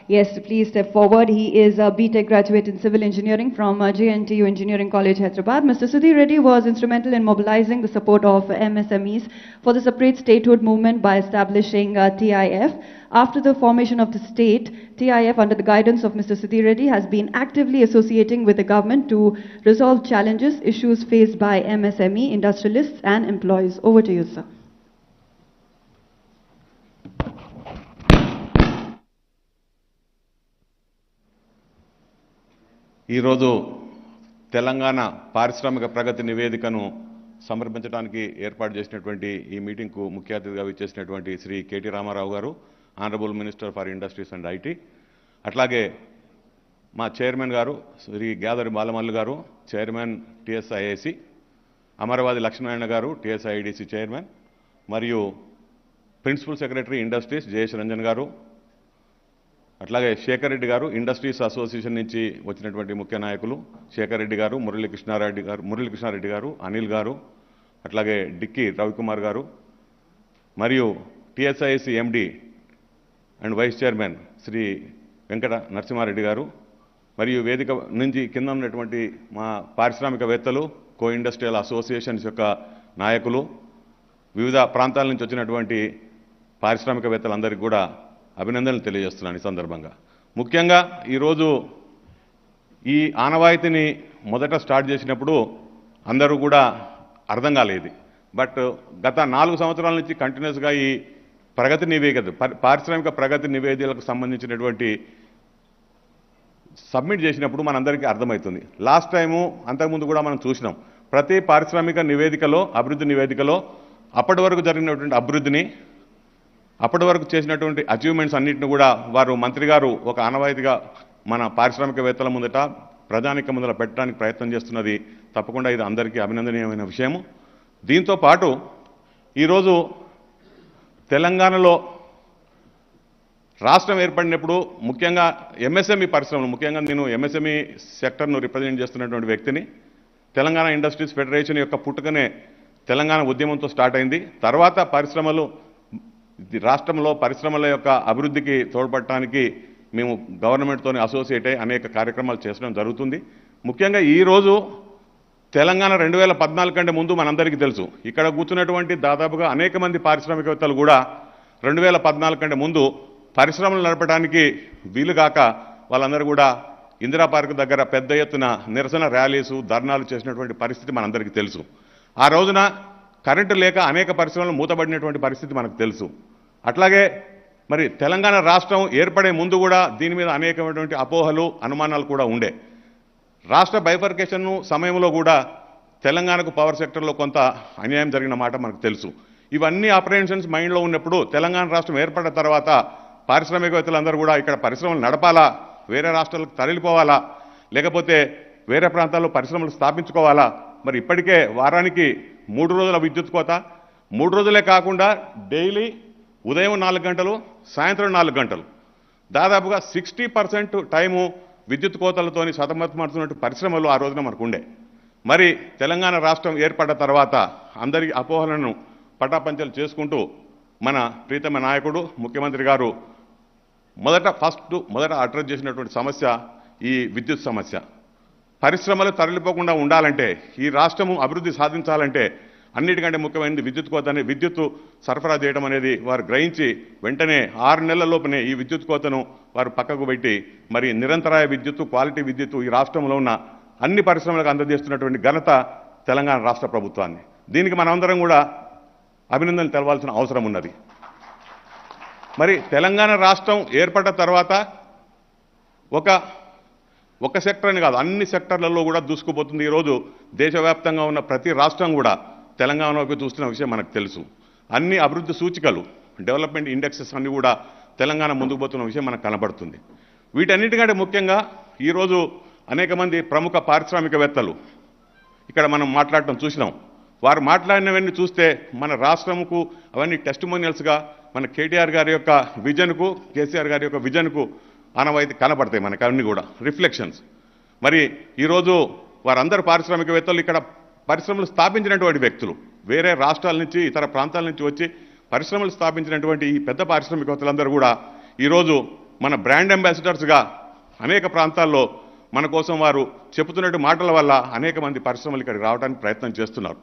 Yes, please step forward. He is a BTech graduate in Civil Engineering from JNTU Engineering College, Hyderabad. Mr. Sudhir Reddy was instrumental in mobilizing the support of MSMEs for the separate statehood movement by establishing TIF. After the formation of the state, TIF, under the guidance of Mr. Sudhir Reddy, has been actively associating with the government to resolve challenges, issues faced by MSME, industrialists and employees. Over to you, sir. ఈరోజు తెలంగాణ పారిశ్రామిక ప్రగతి నివేదికను సమర్పించడానికి ఏర్పాటు చేసినటువంటి ఈ మీటింగ్కు ముఖ్య అతిథిగా విచ్చేసినటువంటి Shri KT Ramarao గారు, honourable minister for industries and IT, అట్లాగే మా చైర్మన్ గారు శ్రీ గ్యాదరి బాలమల్లు గారు, chairman TSIIC, Amaravadi Lakshminarayana garu, TSIDC chairman, మరియు principal secretary industries Jayesh Ranjan garu, అట్లాగే శేఖర్ రెడ్డి గారు, ఇండస్ట్రీస్ అసోసియేషన్ నుంచి వచ్చినటువంటి ముఖ్య నాయకులు శేఖర్ రెడ్డి గారు, మురళీకృష్ణారెడ్డి గారు, అనిల్ గారు, అట్లాగే డిక్కీ రవికుమార్ గారు, మరియు TSIC MD and vice chairman Shri Venkata Narasimha Reddy గారు, మరియు వేదిక నుంచి కింద ఉన్నటువంటి మా పారిశ్రామికవేత్తలు, కో ఇండస్ట్రియల్ అసోసియేషన్స్ యొక్క నాయకులు, వివిధ ప్రాంతాల నుంచి వచ్చినటువంటి పారిశ్రామికవేత్తలందరికీ కూడా అభినందనలు తెలియజేస్తున్నాను. ఈ సందర్భంగా ముఖ్యంగా ఈరోజు ఈ ఆనవాయితీని మొదట స్టార్ట్ చేసినప్పుడు అందరూ కూడా అర్థం కాలేదు. బట్ గత 4 సంవత్సరాల నుంచి కంటిన్యూస్గా ఈ ప్రగతి నివేదిక, పారిశ్రామిక ప్రగతి నివేదికలకు సంబంధించినటువంటి సబ్మిట్ చేసినప్పుడు మనందరికీ అర్థమవుతుంది. లాస్ట్ టైము అంతకుముందు కూడా మనం చూసినాం, ప్రతి పారిశ్రామిక నివేదికలో, అభివృద్ధి నివేదికలో అప్పటి వరకు జరిగినటువంటి అభివృద్ధిని, అప్పటి వరకు చేసినటువంటి అచీవ్మెంట్స్ అన్నింటిని కూడా వారు మంత్రి గారు ఒక ఆనవాయితీగా మన పారిశ్రామికవేత్తల ముందట, ప్రజానిక ముందర పెట్టడానికి ప్రయత్నం చేస్తున్నది తప్పకుండా ఇది అందరికీ అభినందనీయమైన విషయము. దీంతో పాటు ఈరోజు తెలంగాణలో రాష్ట్రం ఏర్పడినప్పుడు ముఖ్యంగా ఎంఎస్ఎంఈ పరిశ్రమలు, ముఖ్యంగా నేను ఎంఎస్ఎంఈ సెక్టర్ను రిప్రజెంట్ చేస్తున్నటువంటి వ్యక్తిని. తెలంగాణ ఇండస్ట్రీస్ ఫెడరేషన్ యొక్క పుట్టుకనే తెలంగాణ ఉద్యమంతో స్టార్ట్ అయింది. తర్వాత పరిశ్రమలు, రాష్ట్రంలో పరిశ్రమల యొక్క అభివృద్ధికి తోడ్పడటానికి మేము గవర్నమెంట్తోనే అసోసియేట్ అయ్యి అనేక కార్యక్రమాలు చేయడం జరుగుతుంది. ముఖ్యంగా ఈరోజు తెలంగాణ 2014 కంటే ముందు మనందరికీ తెలుసు, ఇక్కడ కూర్చున్నటువంటి దాదాపుగా అనేక మంది పారిశ్రామికవేత్తలు కూడా 2014 కంటే ముందు పరిశ్రమలు నడపడానికి వీలుగాక వాళ్ళందరూ కూడా ఇందిరా పార్క్ దగ్గర పెద్ద ఎత్తున నిరసన ర్యాలీసు, ధర్నాలు చేసినటువంటి పరిస్థితి మనందరికీ తెలుసు. ఆ రోజున కరెంటు లేక అనేక పరిశ్రమలు మూతబడినటువంటి పరిస్థితి మనకు తెలుసు. అట్లాగే మరి తెలంగాణ రాష్ట్రం ఏర్పడే ముందు కూడా దీని మీద అనేకమైనటువంటి అపోహలు, అనుమానాలు కూడా ఉండే. రాష్ట్ర బైఫర్కేషన్ సమయంలో కూడా తెలంగాణకు పవర్ సెక్టర్లో కొంత అన్యాయం జరిగిన మాట మనకు తెలుసు. ఇవన్నీ అప్రహెన్షన్స్ మైండ్లో ఉన్నప్పుడు తెలంగాణ రాష్ట్రం ఏర్పడిన తర్వాత పారిశ్రామికవేత్తలందరూ కూడా ఇక్కడ పరిశ్రమలు నడపాలా, వేరే రాష్ట్రాలకు తరలిపోవాలా, లేకపోతే వేరే ప్రాంతాల్లో పరిశ్రమలు స్థాపించుకోవాలా. మరి ఇప్పటికే వారానికి 3 రోజుల విద్యుత్ కోత, 3 రోజులే కాకుండా డైలీ ఉదయం 4 గంటలు, సాయంత్రం 4 గంటలు, దాదాపుగా 60% టైము విద్యుత్ కోతలతోని సతమతమవుతున్నట్టు పరిశ్రమలు ఆ రోజున మనకు ఉండే. మరి తెలంగాణ రాష్ట్రం ఏర్పడ్డ తర్వాత అందరి అపోహలను పటాపంచలు చేసుకుంటూ మన ప్రీతమ నాయకుడు ముఖ్యమంత్రి గారు మొదట అడ్రస్ చేసినటువంటి సమస్య ఈ విద్యుత్ సమస్య. పరిశ్రమలు తరలిపోకుండా ఉండాలంటే, ఈ రాష్ట్రము అభివృద్ధి సాధించాలంటే అన్నిటికంటే ముఖ్యమైనది విద్యుత్ కోతని, విద్యుత్ సరఫరా చేయడం అనేది వారు గ్రహించి వెంటనే 6 నెలల లోపునే ఈ విద్యుత్ కోతను వారు పక్కకు పెట్టి మరి నిరంతరాయ విద్యుత్తు, క్వాలిటీ విద్యుత్తు ఈ రాష్ట్రంలో ఉన్న అన్ని పరిశ్రమలకు అందజేస్తున్నటువంటి ఘనత తెలంగాణ రాష్ట్ర ప్రభుత్వాన్ని. దీనికి మనమందరం కూడా అభినందనలు తెలవాల్సిన అవసరం ఉన్నది. మరి తెలంగాణ రాష్ట్రం ఏర్పడ్డ తర్వాత ఒక సెక్టర్ అని కాదు, అన్ని సెక్టర్లలో కూడా దూసుకుపోతుంది. ఈరోజు దేశవ్యాప్తంగా ఉన్న ప్రతి రాష్ట్రం కూడా తెలంగాణలోకి చూస్తున్న విషయం మనకు తెలుసు. అన్ని అభివృద్ధి సూచికలు, డెవలప్మెంట్ ఇండెక్సెస్ అన్ని కూడా తెలంగాణ ముందుకు పోతున్న విషయం మనకు కనబడుతుంది. వీటన్నిటికంటే ముఖ్యంగా ఈరోజు అనేక మంది ప్రముఖ పారిశ్రామికవేత్తలు ఇక్కడ మనం మాట్లాడటం చూసినాం. వారు మాట్లాడినవన్నీ చూస్తే మన రాష్ట్రంకు అవన్నీ టెస్టిమోనియల్స్గా మన కేటీఆర్ గారి యొక్క విజన్కు, కేసీఆర్ గారి యొక్క విజన్కు ఆనవాయితీ కనపడతాయి మనకు అన్నీ కూడా రిఫ్లెక్షన్స్. మరి ఈరోజు వారందరూ పారిశ్రామికవేత్తలు ఇక్కడ పరిశ్రమలు స్థాపించినటువంటి వ్యక్తులు, వేరే రాష్ట్రాల నుంచి ఇతర ప్రాంతాల నుంచి వచ్చి పరిశ్రమలు స్థాపించినటువంటి ఈ పెద్ద పారిశ్రామికవేత్తలందరూ కూడా ఈరోజు మన బ్రాండ్ అంబాసిడర్స్గా అనేక ప్రాంతాల్లో మన కోసం వారు చెబుతున్నట్టు మాటల వల్ల అనేక మంది పరిశ్రమలు ఇక్కడికి రావడానికి ప్రయత్నం చేస్తున్నారు.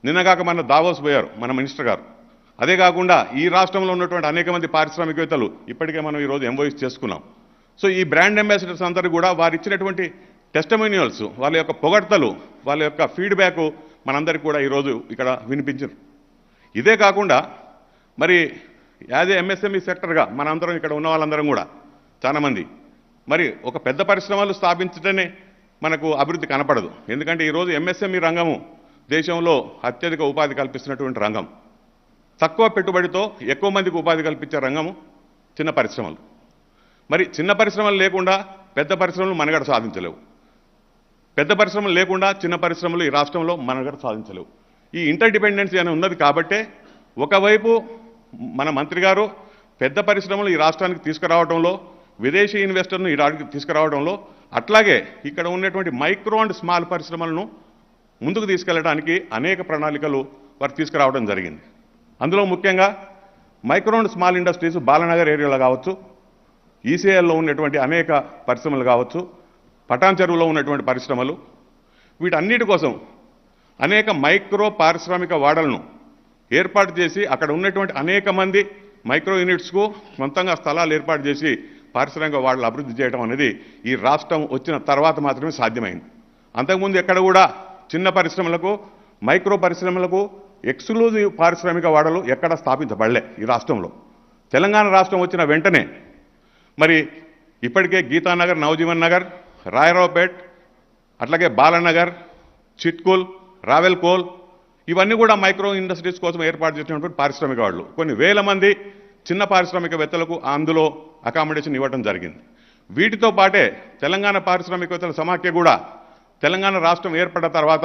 నిన్నగాక మన దావోస్ పోయారు మన మినిస్టర్ గారు. అదే కాకుండా ఈ రాష్ట్రంలో ఉన్నటువంటి అనేక మంది పారిశ్రామికవేత్తలు ఇప్పటికే మనం ఈరోజు ఎంఓయూస్ చేసుకున్నాం. సో ఈ బ్రాండ్ అంబాసిడర్స్ అందరూ కూడా వారు ఇచ్చినటువంటి టెస్టిమోనియల్స్, వాళ్ళ యొక్క పొగడ్తలు, వాళ్ళ యొక్క ఫీడ్బ్యాక్ మనందరికీ కూడా ఈరోజు ఇక్కడ వినిపించారు. ఇదే కాకుండా మరి యాజ్ ఏ ఎంఎస్ఎంఈ సెక్టర్గా మనందరం ఇక్కడ ఉన్న వాళ్ళందరం కూడా చాలామంది మరి ఒక పెద్ద పరిశ్రమలు స్థాపించడమే మనకు అభివృద్ధి కనపడదు. ఎందుకంటే ఈరోజు ఎంఎస్ఎంఈ రంగము దేశంలో అత్యధిక ఉపాధి కల్పిస్తున్నటువంటి రంగం. తక్కువ పెట్టుబడితో ఎక్కువ మందికి ఉపాధి కల్పించే రంగము చిన్న పరిశ్రమలు. మరి చిన్న పరిశ్రమలు లేకుండా పెద్ద పరిశ్రమలు మనుగడ సాధించలేవు, పెద్ద పరిశ్రమలు లేకుండా చిన్న పరిశ్రమలు ఈ రాష్ట్రంలో మనుగడ సాధించలేవు. ఈ ఇంటర్ డిపెండెన్సీ అని ఉన్నది కాబట్టే ఒకవైపు మన మంత్రి గారు పెద్ద పరిశ్రమలు ఈ రాష్ట్రానికి తీసుకురావడంలో, విదేశీ ఇన్వెస్టర్ను ఈ రాష్ట్రానికి తీసుకురావడంలో, అట్లాగే ఇక్కడ ఉన్నటువంటి మైక్రో అండ్ స్మాల్ పరిశ్రమలను ముందుకు తీసుకెళ్లడానికి అనేక ప్రణాళికలు వారు తీసుకురావడం జరిగింది. అందులో ముఖ్యంగా micro and small industries Balanagar ఏరియాలో కావచ్చు, ఈసీఐలో ఉన్నటువంటి అనేక పరిశ్రమలు కావచ్చు, పటాన్ చెరువులో ఉన్నటువంటి పరిశ్రమలు, వీటన్నిటి కోసం అనేక మైక్రో పారిశ్రామిక వాడలను ఏర్పాటు చేసి అక్కడ ఉన్నటువంటి అనేక మంది మైక్రో యూనిట్స్కు సొంతంగా స్థలాలు ఏర్పాటు చేసి పారిశ్రామిక వాడలు అభివృద్ధి చేయడం అనేది ఈ రాష్ట్రం వచ్చిన తర్వాత మాత్రమే సాధ్యమైంది. అంతకుముందు ఎక్కడ కూడా చిన్న పరిశ్రమలకు, మైక్రో పరిశ్రమలకు ఎక్స్క్లూజివ్ పారిశ్రామిక వాడలు ఎక్కడ స్థాపించబడలే ఈ రాష్ట్రంలో. తెలంగాణ రాష్ట్రం వచ్చిన వెంటనే మరి ఇప్పటికే గీతానగర్, నవజీవన్ నగర్, రాయరావుపేట్, అట్లాగే బాలనగర్, చిట్కుల్, రావెల్కోల్ ఇవన్నీ కూడా మైక్రో ఇండస్ట్రీస్ కోసం ఏర్పాటు చేసినటువంటి పారిశ్రామిక వాళ్ళు కొన్ని వేల మంది చిన్న పారిశ్రామికవేత్తలకు అందులో అకామిడేషన్ ఇవ్వడం జరిగింది. వీటితో పాటే తెలంగాణ పారిశ్రామికవేత్తల సమాఖ్య కూడా తెలంగాణ రాష్ట్రం ఏర్పడ్డ తర్వాత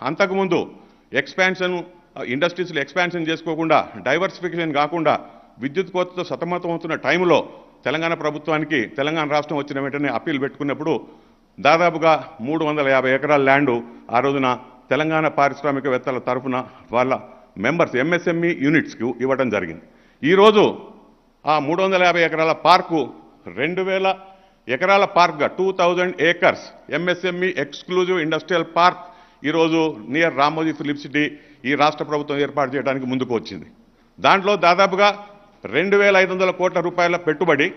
అంతకుముందు ఇండస్ట్రీస్లో ఎక్స్పాన్షన్ చేసుకోకుండా, డైవర్సిఫికేషన్ కాకుండా విద్యుత్ కోతతో సతమతమవుతున్న టైంలో తెలంగాణ ప్రభుత్వానికి తెలంగాణ రాష్ట్రం వచ్చిన వెంటనే అప్పీల్ పెట్టుకున్నప్పుడు దాదాపుగా 350 ఎకరాల ల్యాండు ఆ రోజున తెలంగాణ పారిశ్రామికవేత్తల తరఫున వాళ్ళ మెంబర్స్ ఎంఎస్ఎంఈ యూనిట్స్కి ఇవ్వడం జరిగింది. ఈరోజు ఆ 350 ఎకరాల పార్కు 2000 ఎకరాల పార్క్గా 2000 acres MSME exclusive industrial park ఈరోజు నియర్ రామోజీ ఫిలిప్ సిటీ ఈ రాష్ట్ర ప్రభుత్వం ఏర్పాటు చేయడానికి ముందుకు వచ్చింది. దాంట్లో దాదాపుగా 2500 కోట్ల రూపాయల పెట్టుబడి,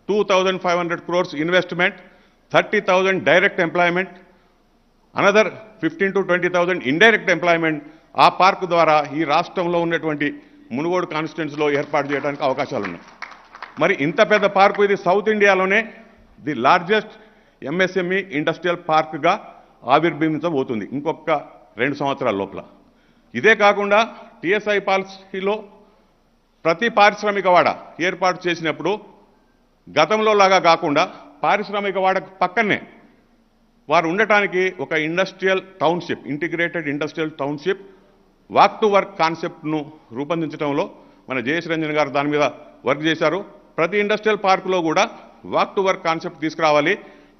2500 crores investment, 30,000 direct employment, another 15,000 to 20,000 indirect employment ఆ పార్క్ ద్వారా ఈ రాష్ట్రంలో ఉన్నటువంటి మునుగోడు కాన్స్టిట్యున్సీలో ఏర్పాటు చేయడానికి అవకాశాలు ఉన్నాయి. మరి ఇంత పెద్ద పార్కు ఇది సౌత్ ఇండియాలోనే ది లార్జెస్ట్ ఎంఎస్ఎంఈ ఇండస్ట్రియల్ పార్క్గా ఆవిర్భవించబోతుంది ఇంకొక 2 సంవత్సరాల లోపల. ఇదే కాకుండా టీఎస్ఐ పాలసీలో ప్రతి పారిశ్రామిక వాడ ఏర్పాటు చేసినప్పుడు గతంలో లాగా కాకుండా పారిశ్రామిక వాడ పక్కనే వారు ఉండటానికి ఒక industrial township, integrated industrial township walk to work కాన్సెప్ట్ను రూపొందించడంలో మన జయేష్ రంజన్ గారు దాని మీద వర్క్ చేశారు. ప్రతి ఇండస్ట్రియల్ పార్కులో కూడా వాక్ టు వర్క్ కాన్సెప్ట్ తీసుకురావాలి.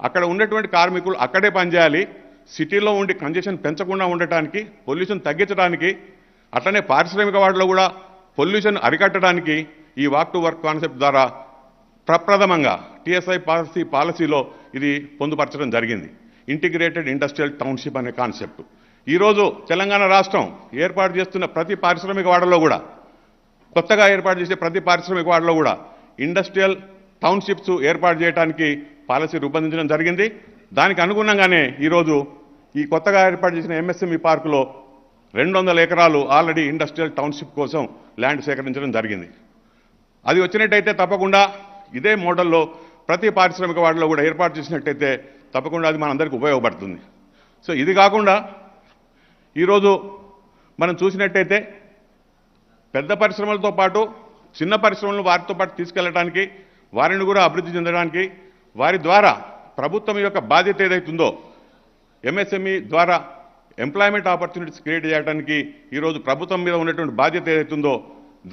అక్కడ ఉన్నటువంటి కార్మికులు అక్కడే పనిచేయాలి. సిటీలో ఉండి కంజెషన్ పెంచకుండా ఉండటానికి, పొల్యూషన్ తగ్గించడానికి, అట్లనే పారిశ్రామిక వాడలో కూడా పొల్యూషన్ అరికట్టడానికి ఈ వాక్ టు వర్క్ కాన్సెప్ట్ ద్వారా ప్రప్రథమంగా టీఎస్ఐ పాలసీలో ఇది పొందుపరచడం జరిగింది. ఇంటిగ్రేటెడ్ ఇండస్ట్రియల్ టౌన్షిప్ అనే కాన్సెప్ట్. ఈరోజు తెలంగాణ రాష్ట్రం ఏర్పాటు చేస్తున్న ప్రతి పారిశ్రామిక వాడలో కూడా, కొత్తగా ఏర్పాటు చేసే ప్రతి పారిశ్రామిక వాడలో కూడా ఇండస్ట్రియల్ టౌన్షిప్స్ ఏర్పాటు చేయడానికి పాలసీ రూపొందించడం జరిగింది. దానికి అనుగుణంగానే ఈరోజు ఈ కొత్తగా ఏర్పాటు చేసిన ఎంఎస్ఎంఈ పార్కులో 200 ఎకరాలు ఆల్రెడీ ఇండస్ట్రియల్ టౌన్షిప్ కోసం ల్యాండ్ సేకరించడం జరిగింది. అది వచ్చినట్టయితే తప్పకుండా ఇదే మోడల్లో ప్రతి పారిశ్రామిక వాడలో కూడా ఏర్పాటు చేసినట్టయితే తప్పకుండా అది మనందరికీ ఉపయోగపడుతుంది. సో ఇది కాకుండా ఈరోజు మనం చూసినట్టయితే పెద్ద పరిశ్రమలతో పాటు చిన్న పరిశ్రమలను వారితో పాటు తీసుకెళ్లడానికి, వారిని కూడా అభివృద్ధి చెందడానికి, వారి ద్వారా ప్రభుత్వం యొక్క బాధ్యత ఏదైతుందో ఎంఎస్ఎంఈ ద్వారా ఎంప్లాయ్మెంట్ ఆపర్చునిటీస్ క్రియేట్ చేయడానికి ఈరోజు ప్రభుత్వం మీద ఉన్నటువంటి బాధ్యత ఏదైతుందో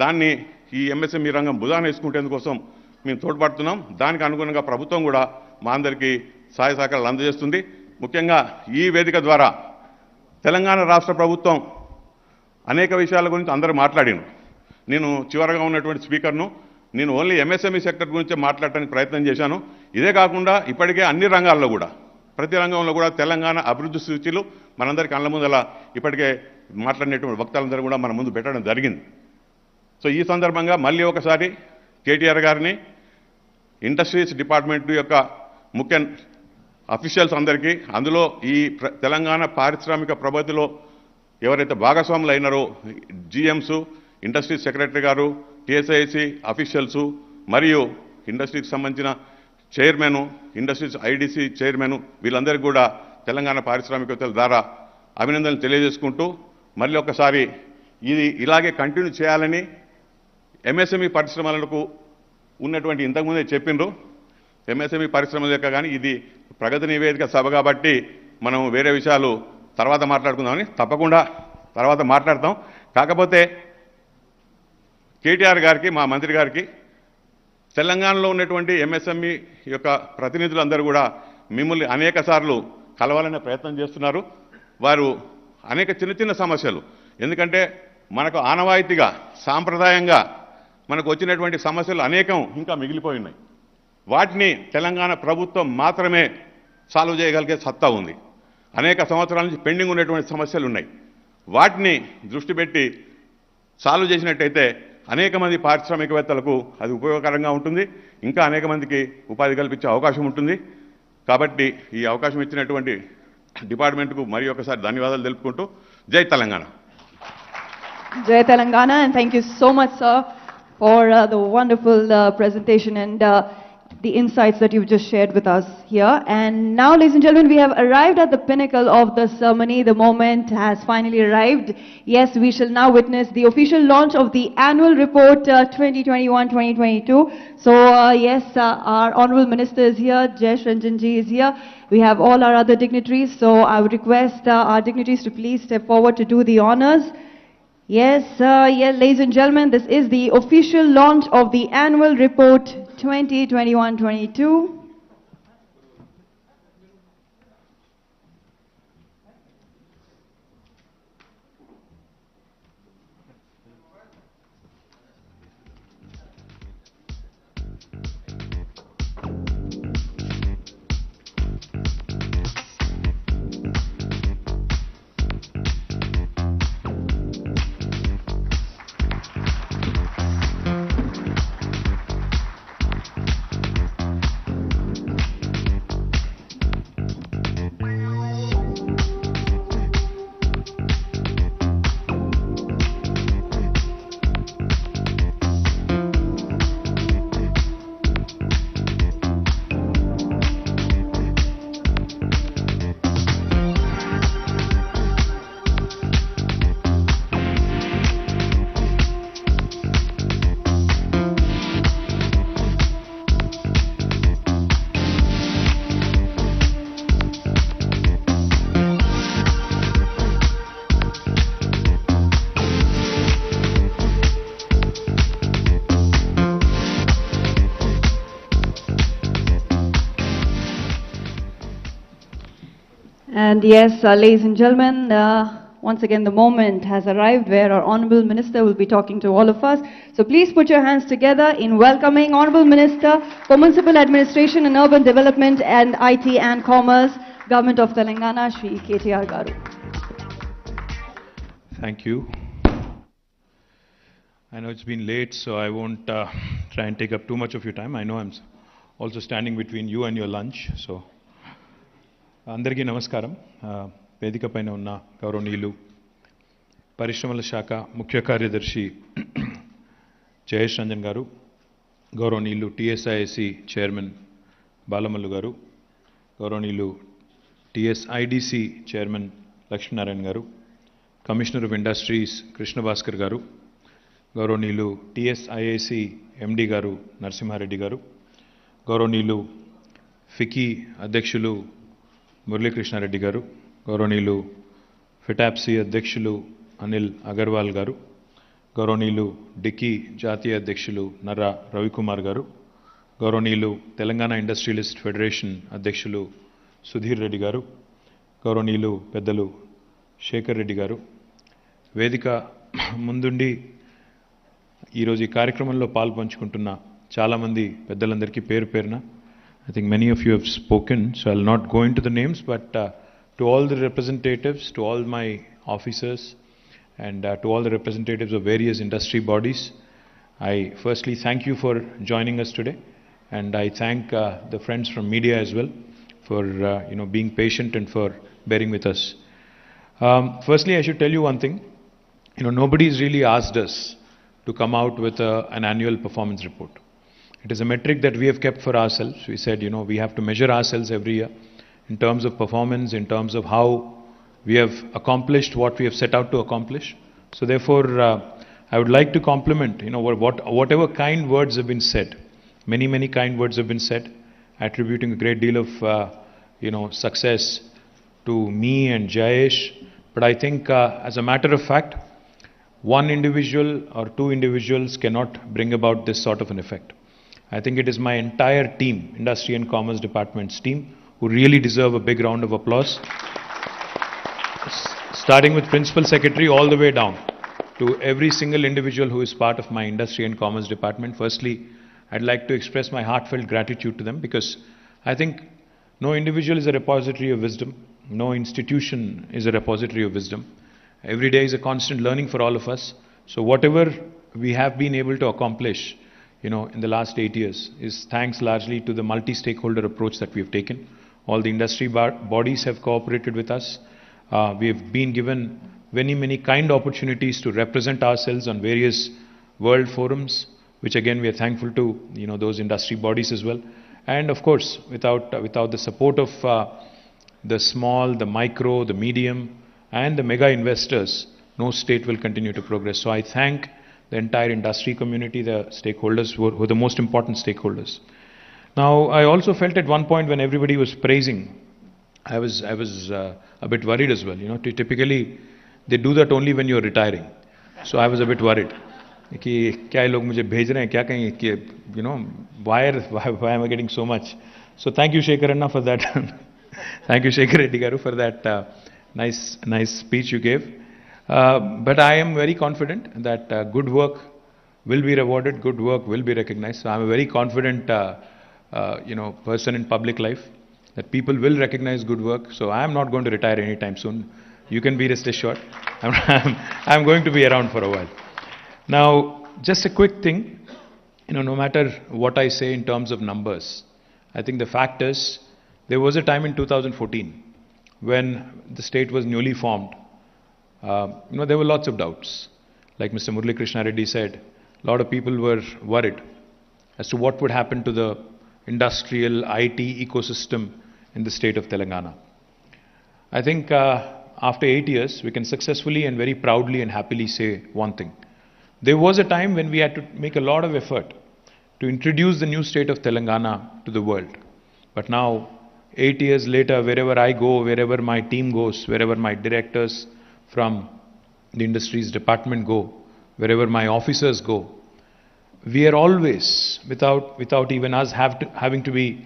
దాన్ని ఈ ఎంఎస్ఎంఈ రంగం భుజాన వేసుకుంటేందుకోసం మేము తోడ్పడుతున్నాం. దానికి అనుగుణంగా ప్రభుత్వం కూడా మా అందరికీ సహాయ సహకారాలు అందజేస్తుంది. ముఖ్యంగా ఈ వేదిక ద్వారా తెలంగాణ రాష్ట్ర ప్రభుత్వం అనేక విషయాల గురించి అందరూ మాట్లాడాను. నేను చివరగా ఉన్నటువంటి స్పీకర్ను, నేను ఓన్లీ ఎంఎస్ఎంఈ సెక్టర్ గురించి మాట్లాడటానికి ప్రయత్నం చేశాను. ఇదే కాకుండా ఇప్పటికే అన్ని రంగాల్లో కూడా, ప్రతి రంగంలో కూడా తెలంగాణ అభివృద్ధి సూచీలు మనందరి కళ్ళ ముందల ఇప్పటికే మాట్లాడినటువంటి వక్తలందరూ కూడా మన ముందు పెట్టడం జరిగింది. సో ఈ సందర్భంగా మళ్ళీ ఒకసారి కేటీఆర్ గారిని, ఇండస్ట్రీస్ డిపార్ట్మెంట్ యొక్క ముఖ్య అఫీషియల్స్ అందరికీ, అందులో ఈ తెలంగాణ పారిశ్రామిక ప్రగతిలో ఎవరైతే భాగస్వాములు అయినారో జీఎంస్, ఇండస్ట్రీస్ సెక్రటరీ గారు, టీఎస్ఐసి అఫీషియల్స్ మరియు ఇండస్ట్రీకి సంబంధించిన చైర్మన్, ఇండస్ట్రీస్ ఐడిసి చైర్మన్, వీళ్ళందరికీ కూడా తెలంగాణ పారిశ్రామికవేత్తల ద్వారా అభినందనలు తెలియజేసుకుంటూ మళ్ళీ ఒకసారి ఇది ఇలాగే కంటిన్యూ చేయాలని ఎంఎస్ఎంఈ పరిశ్రమలకు ఉన్నటువంటి ఇంతకుముందే చెప్పిండ్రు. ఎంఎస్ఎంఈ పరిశ్రమల యొక్క కానీ ఇది ప్రగతి నివేదిక సభ కాబట్టి మనం వేరే విషయాలు తర్వాత మాట్లాడుకుందామని, తప్పకుండా తర్వాత మాట్లాడతాం. కాకపోతే కేటీఆర్ గారికి, మా మంత్రి గారికి, తెలంగాణలో ఉన్నటువంటి ఎంఎస్ఎంఈ యొక్క ప్రతినిధులందరూ కూడా మిమ్మల్ని అనేక సార్లు కలవాలనే ప్రయత్నం చేస్తున్నారు. వారు అనేక చిన్న చిన్న సమస్యలు, ఎందుకంటే మనకు ఆనవాయితీగా సాంప్రదాయంగా మనకు వచ్చినటువంటి సమస్యలు అనేకం ఇంకా మిగిలిపోయి ఉన్నాయి. వాటిని తెలంగాణ ప్రభుత్వం మాత్రమే సాల్వ్ చేయగలిగే సత్తా ఉంది. అనేక సంవత్సరాల నుంచి పెండింగ్ ఉన్నటువంటి సమస్యలు ఉన్నాయి. వాటిని దృష్టి పెట్టి సాల్వ్ చేసినట్టయితే అనేక మంది పారిశ్రామికవేత్తలకు అది ఉపయోగకరంగా ఉంటుంది. ఇంకా అనేక మందికి ఉపాధి కల్పించే అవకాశం ఉంటుంది. కాబట్టి ఈ అవకాశం ఇచ్చినటువంటి డిపార్ట్మెంట్కు మరి ఒకసారి ధన్యవాదాలు తెలుపుకుంటూ జై Telangana. Jai Telangana, and thank you so much, sir, for the wonderful presentation and the insights that you've just shared with us here. And now, ladies and gentlemen, we have arrived at the pinnacle of the ceremony. The moment has finally arrived. Yes, we shall now witness the official launch of the annual report 2021-2022. So, yes, our Honorable Minister is here, Jayesh Ranjan ji is here. We have all our other dignitaries. So, I would request our dignitaries to please step forward to do the honors. Yes, yes, ladies and gentlemen, this is the official launch of the annual report 2021-22. And yes, ladies and gentlemen, once again the moment has arrived where our Honourable Minister will be talking to all of us. So please put your hands together in welcoming Honourable Minister for Municipal Administration and Urban Development and IT and Commerce, Government of Telangana, Shri KTR Garu. Thank you. I know it's been late, so I won't try and take up too much of your time. I know I'm also standing between you and your lunch, so. అందరికీ నమస్కారం. వేదిక పైన ఉన్న గౌరవనీయులు పరిశ్రమల శాఖ ముఖ్య కార్యదర్శి జయేష్ రంజన్ గారు, గౌరవనీయులు టీఎస్ఐసి చైర్మన్ బాలమల్లు గారు, గౌరవనీయులు టీఎస్ఐడిసి చైర్మన్ లక్ష్మీనారాయణ గారు, commissioner of industries Krishna Bhaskar గారు, గౌరవనీయులు టీఎస్ఐఏసి ఎండి గారు నరసింహారెడ్డి గారు, గౌరవనీయులు ఫికీ అధ్యక్షులు మురళీకృష్ణారెడ్డి గారు, గౌరవనీయులు ఫిటాప్సీ అధ్యక్షులు అనిల్ అగర్వాల్ గారు, గౌరవనీయులు డిక్కీ జాతీయ అధ్యక్షులు నర్రా రవికుమార్ గారు, గౌరవనీయులు తెలంగాణ ఇండస్ట్రియలిస్ట్ ఫెడరేషన్ అధ్యక్షులు సుధీర్ రెడ్డి గారు, గౌరవనీయులు పెద్దలు శేఖర్ రెడ్డి గారు, వేదిక ముందుండి ఈరోజు ఈ కార్యక్రమంలో పాల్పంచుకుంటున్న చాలామంది పెద్దలందరికీ పేరు పేరున I think many of you have spoken, so I'll not go into the names, but to all the representatives, to all my officers, and to all the representatives of various industry bodies, I firstly thank you for joining us today, and I thank the friends from media as well for being patient and for bearing with us. Firstly, I should tell you one thing. Nobody's really asked us to come out with an annual performance report. It is a metric that we have kept for ourselves. We said, we have to measure ourselves every year in terms of performance, in terms of how we have accomplished what we have set out to accomplish. So therefore, I would like to compliment, whatever kind words have been said. Many, many kind words have been said, attributing a great deal of, success to me and Jayesh. But I think, as a matter of fact, one individual or two individuals cannot bring about this sort of an effect. I think it is my entire team, Industry and Commerce Department's team, who really deserve a big round of applause. Starting with Principal Secretary all the way down to every single individual who is part of my Industry and Commerce Department. Firstly, I'd like to express my heartfelt gratitude to them because I think no individual is a repository of wisdom. No institution is a repository of wisdom. Every day is a constant learning for all of us. So whatever we have been able to accomplish in the last 8 years is thanks largely to the multi-stakeholder approach that we have taken. All the industry bodies have cooperated with us. We have been given many, many kind opportunities to represent ourselves on various world forums, which again we are thankful to those industry bodies as well. And of course, without the support of the small, the micro, the medium, and the mega investors, no state will continue to progress. So I thank the entire industry community, the stakeholders who are the most important stakeholders. Now, I also felt at one point when everybody was praising, I was a bit worried as well. Typically they do that only when you're retiring. So I was a bit worried. कि क्या लोग मुझे भेज रहे हैं क्या कहीं कि why am I getting so much? So thank you Shekhar Anna for that. Thank you Shekhar Reddy Garu for that nice speech you gave. But I am very confident that good work will be rewarded, good work will be recognized. So I'm a very confident, person in public life that people will recognize good work. So I am not going to retire anytime soon. You can be rest assured. I'm going to be around for a while. Now, just a quick thing. No matter what I say in terms of numbers, I think the fact is there was a time in 2014 when the state was newly formed. There were lots of doubts. Like Mr. Murali Krishna Reddy said, a lot of people were worried as to what would happen to the industrial IT ecosystem in the state of Telangana. I think after 8 years, we can successfully and very proudly and happily say one thing. There was a time when we had to make a lot of effort to introduce the new state of Telangana to the world. But now, 8 years later, wherever I go, wherever my team goes, wherever my directors from the industries department go, wherever my officers go, we are always, without even us having to be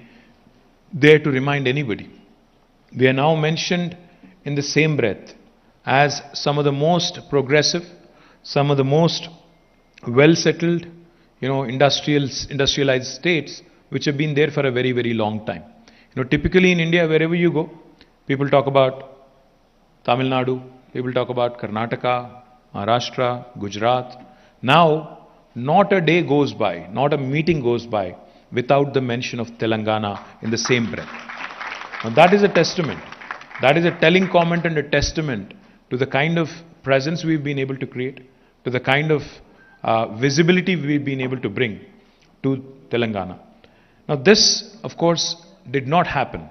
there to remind anybody, we are now mentioned in the same breath as some of the most progressive, some of the most well-settled, industrialized states which have been there for a very, very long time. Typically in India, wherever you go, people talk about Tamil Nadu, people talk about Karnataka, Maharashtra, Gujarat. Now, not a day goes by, not a meeting goes by without the mention of Telangana in the same breath. Now that is a testament. That is a telling comment and a testament to the kind of presence we've been able to create, to the kind of visibility we've been able to bring to Telangana. Now this, of course, did not happen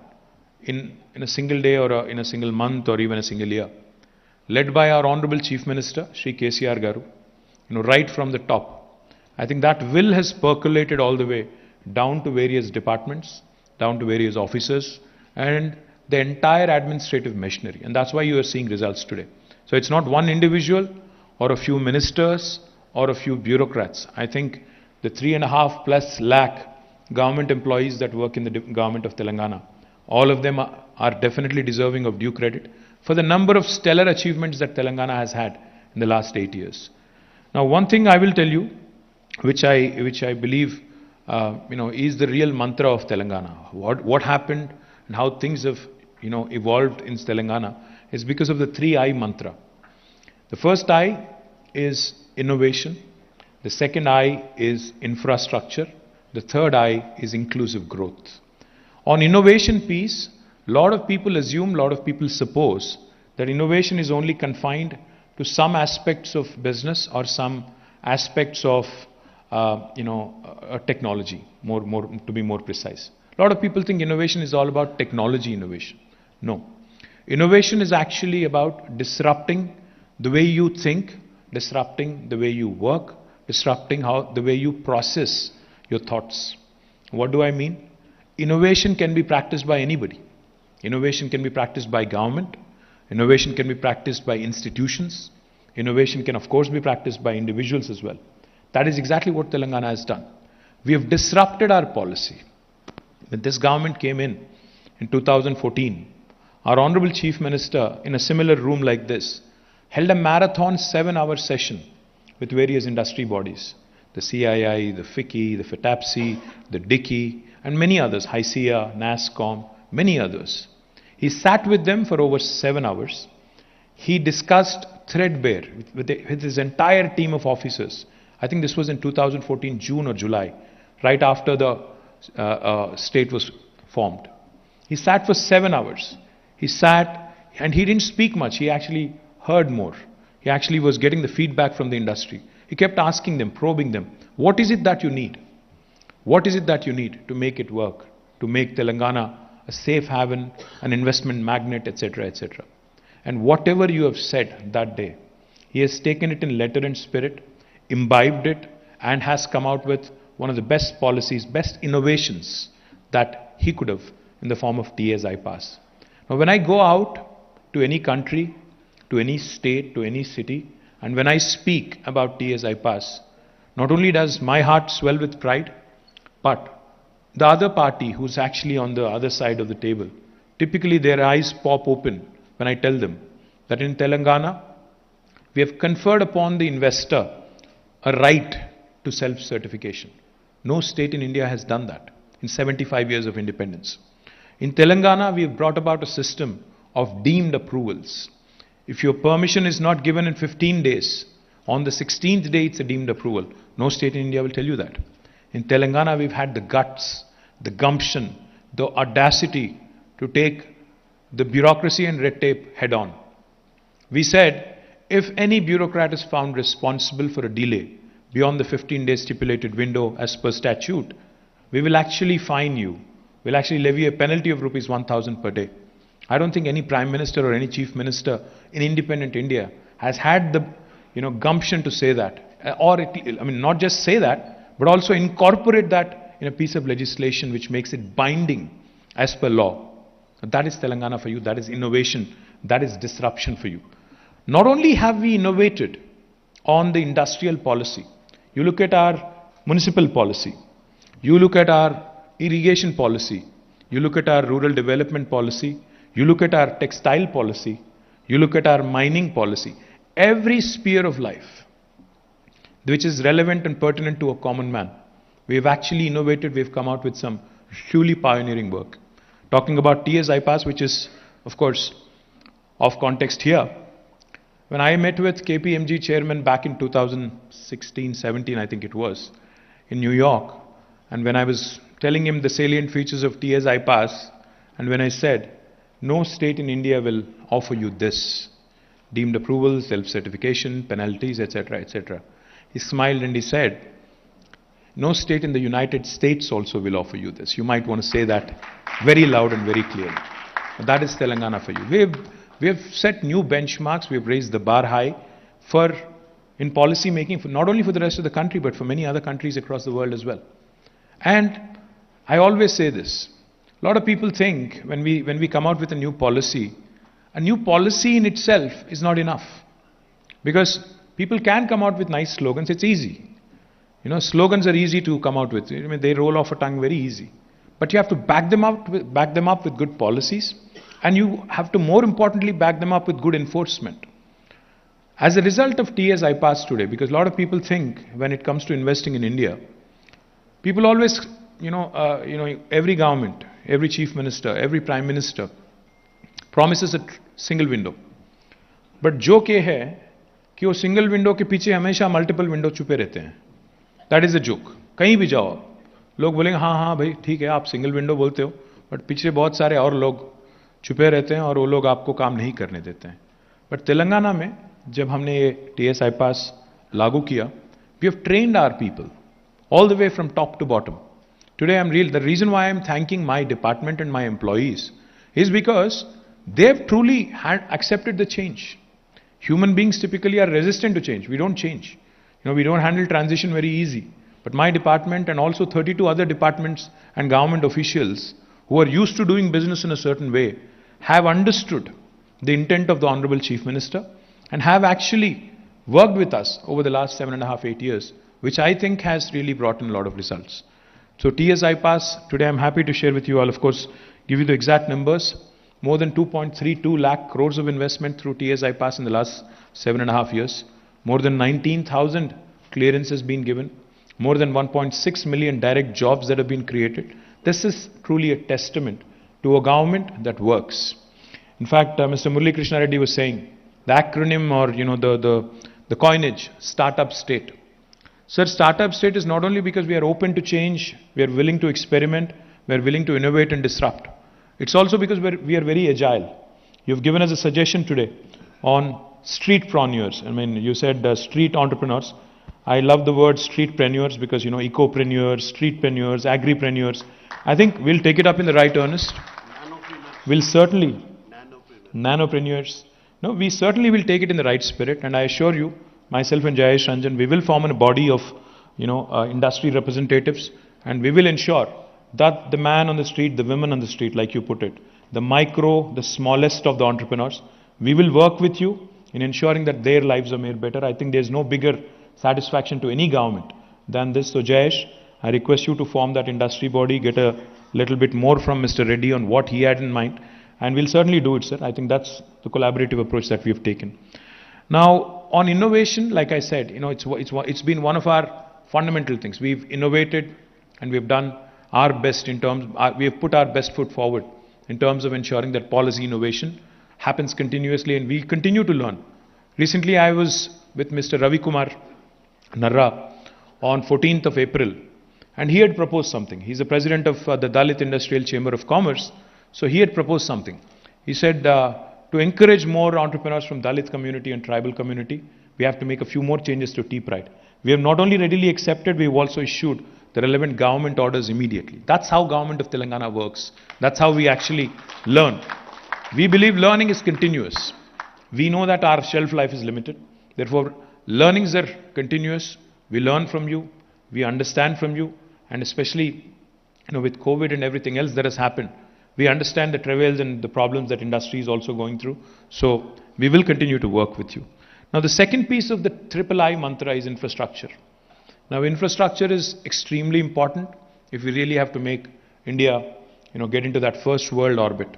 in a single day or in a single month or even a single year. Led by our Honorable Chief Minister, Shri KTR Garu, right from the top. I think that will has percolated all the way down to various departments, down to various officers, and the entire administrative machinery. And that's why you are seeing results today. So it's not one individual or a few ministers or a few bureaucrats. I think the 3.5+ lakh government employees that work in the government of Telangana, all of them are definitely deserving of due credit for the number of stellar achievements that Telangana has had in the last 8 years. Now, one thing I will tell you, which I believe, is the real mantra of Telangana. What happened and how things have, evolved in Telangana is because of the 3I mantra. The first I is innovation. The second I is infrastructure. The third I is inclusive growth. On innovation piece, a lot of people assume, a lot of people suppose that innovation is only confined to some aspects of business or some aspects of, technology, to be more precise. A lot of people think innovation is all about technology innovation. No. Innovation is actually about disrupting the way you think, disrupting the way you work, disrupting the way you process your thoughts. What do I mean? Innovation can be practiced by anybody. Innovation can be practiced by government. Innovation can be practiced by institutions. Innovation can, of course, be practiced by individuals as well. That is exactly what Telangana has done. We have disrupted our policy. When this government came in 2014, our Honorable Chief Minister, in a similar room like this, held a marathon 7-hour session with various industry bodies. The CII, the FICCI, the FITAPSI, the DICCI, and many others, HICIA, NASSCOM, many others. He sat with them for over 7 hours. He discussed threadbare with his entire team of officers. I think this was in 2014, June or July, right after the state was formed. He sat for 7 hours. He sat and he didn't speak much. He actually heard more. He actually was getting the feedback from the industry. He kept asking them, probing them, what is it that you need? What is it that you need to make it work, to make Telangana a safe haven, an investment magnet, etc., etc. And whatever you have said that day, he has taken it in letter and spirit, imbibed it, and has come out with one of the best policies, best innovations that he could have in the form of TSI Pass. Now, when I go out to any country, to any state, to any city, and when I speak about TSI Pass, not only does my heart swell with pride, but the other party who's actually on the other side of the table, typically their eyes pop open when I tell them that in Telangana, we have conferred upon the investor a right to self-certification. No state in India has done that in 75 years of independence. In Telangana, we have brought about a system of deemed approvals. If your permission is not given in 15 days, on the 16th day it's a deemed approval. No state in India will tell you that. In Telangana, we've had the guts, the gumption, the audacity to take the bureaucracy and red tape head on. We said, if any bureaucrat is found responsible for a delay beyond the 15-day stipulated window as per statute, we will actually fine you. We'll actually levy a penalty of rupees 1,000 per day. I don't think any Prime Minister or any Chief Minister in independent India has had the gumption to say that. Not just say that, but also incorporate that in a piece of legislation which makes it binding as per law. That is Telangana for you. That is innovation. That is disruption for you. Not only have we innovated on the industrial policy, you look at our municipal policy, you look at our irrigation policy, you look at our rural development policy, You look at our textile policy, you look at our mining policy, every sphere of life which is relevant and pertinent to a common man. We've actually innovated, we've come out with some truly pioneering work. Talking about TS IPAS, which is, of course, off context here. When I met with KPMG chairman back in 2016-17, I think it was, in New York, and when I was telling him the salient features of TS IPAS, and when I said, no state in India will offer you this, deemed approval, self-certification, penalties, etc., etc. He smiled and he said, no state in the United States also will offer you this. You might want to say that very loud and very clearly. That is Telangana for you. We have set new benchmarks, we have raised the bar high in policy making, not only for the rest of the country, but for many other countries across the world as well. And I always say this, a lot of people think when we come out with a new policy in itself is not enough. Because people can come out with nice slogans, it's easy. You know, slogans are easy to come out with. I mean, they roll off a tongue very easy. But you have to back them up with good policies, and you have to, more importantly, back them up with good enforcement. As a result of TS IPAS today, because a lot of people think when it comes to investing in India, people always, every government, every chief minister, every prime minister promises a single window. But joke ये है कि वो single window के पीछे हमेशा multiple window छुपे रहते हैं. That is a joke. कहीं भी जाओ लोग बोलेंगे हाँ भाई ठीक है आप सिंगल विंडो बोलते हो, बट पीछे बहुत सारे और लोग छुपे रहते हैं और वो लोग आपको काम नहीं करने देते हैं. बट तेलंगाना में जब हमने ये TS IPAS लागू किया, we have trained our people all the way from top to bottom. Today the reason why I'm thanking my department and my employees is because they've truly accepted the change. Human beings typically are resistant to change. We don't change. We don't handle transition very easy. But my department and also 32 other departments and government officials who are used to doing business in a certain way have understood the intent of the Honorable Chief Minister and have actually worked with us over the last 7.5, 8 years, which I think has really brought in a lot of results. So TS IPAS, today I'm happy to share with you all, of course, give you the exact numbers. More than 2.32 lakh crores of investment through TS IPAS in the last 7.5 years. More than 19,000 clearances been given. More than 1.6 million direct jobs that have been created. This is truly a testament to a government that works. In fact, Mr. Murali Krishna Reddy was saying, the acronym or the coinage, startup state. Sir, startup state is not only because we are open to change, we are willing to experiment, we are willing to innovate and disrupt. It's also because we are very agile. You've given us a suggestion today on streetpreneurs. I mean, you said street entrepreneurs. I love the word streetpreneurs because, ecopreneurs, streetpreneurs, agripreneurs. I think we'll take it up in the right earnest. We'll certainly, nanopreneurs. No, we certainly will take it in the right spirit. And I assure you, myself and Jayesh Ranjan, we will form a body of, industry representatives, and we will ensure that the man on the street, the women on the street, like you put it, the micro, the smallest of the entrepreneurs, we will work with you in ensuring that their lives are made better. I think there's no bigger satisfaction to any government than this. So Jayesh, I request you to form that industry body, get a little bit more from Mr. Reddy on what he had in mind, and we'll certainly do it, sir. I think that's the collaborative approach that we have taken. Now, on innovation, like I said, it's been one of our fundamental things. We've innovated and we've done our best we have put our best foot forward in terms of ensuring that policy innovation happens continuously, and we continue to learn. Recently, I was with Mr. Ravi Kumar Narra on 14th of April, and he had proposed something. He's the president of the Dalit Industrial Chamber of Commerce, so he had proposed something. He said to encourage more entrepreneurs from Dalit community and tribal community, we have to make a few more changes to T-Pride. We have not only readily accepted, we have also issued the relevant government orders immediately. That's how government of Telangana works. That's how we actually learn. We believe learning is continuous. We know that our shelf life is limited. Therefore, learnings are continuous. We learn from you. We understand from you. And especially, with COVID and everything else that has happened, we understand the travails and the problems that industry is also going through. So, we will continue to work with you. Now, the second piece of the III mantra is infrastructure. Now, infrastructure is extremely important if we really have to make India, get into that first world orbit.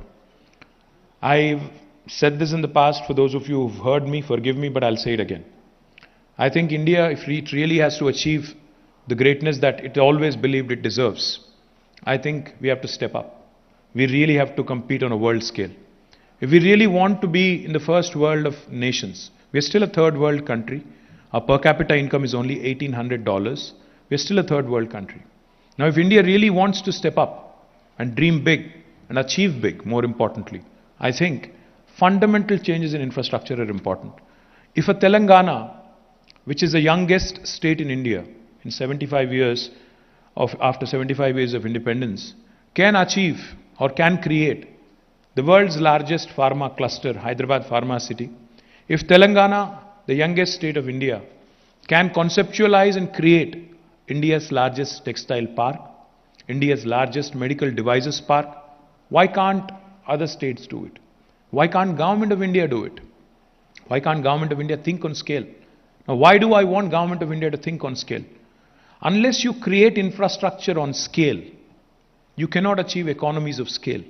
I've said this in the past. For those of you who've heard me, forgive me, but I'll say it again. I think India, if it really has to achieve the greatness that it always believed it deserves, I think we have to step up. We really have to compete on a world scale. If we really want to be in the first world of nations, we're still a third world country. Our per capita income is only $1,800. We're still a third world country. Now, if India really wants to step up and dream big and achieve big, more importantly, I think fundamental changes in infrastructure are important. If a Telangana, which is the youngest state in India in 75 years after 75 years of independence, can achieve or can create the world's largest pharma cluster, Hyderabad Pharma City, if Telangana, the youngest state of India, can conceptualize and create India's largest textile park, India's largest medical devices park, why can't other states do it? Why can't Government of India do it? Why can't Government of India think on scale? Now, why do I want Government of India to think on scale? Unless you create infrastructure on scale, you cannot achieve economies of scale.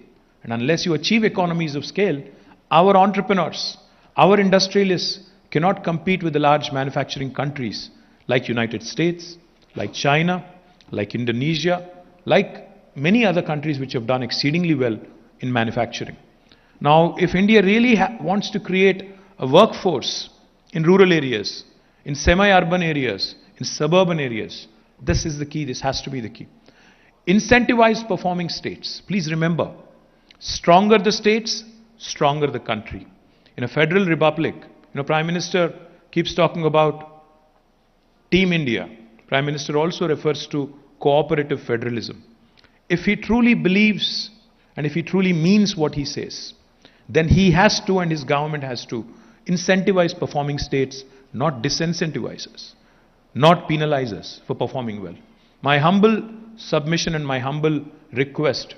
And unless you achieve economies of scale, our entrepreneurs, our industrialists cannot compete with the large manufacturing countries like United States, like China, like Indonesia, like many other countries which have done exceedingly well in manufacturing. Now, if India really wants to create a workforce in rural areas, in semi-urban areas, in suburban areas, this is the key, this has to be the key. Incentivize performing states. Please remember, stronger the states, stronger the country. In a federal republic, Prime Minister keeps talking about Team India. Prime Minister also refers to cooperative federalism. If he truly believes and if he truly means what he says, then he has to and his government has to incentivize performing states, not disincentivize us, not penalize us for performing well. My humble submission and my humble request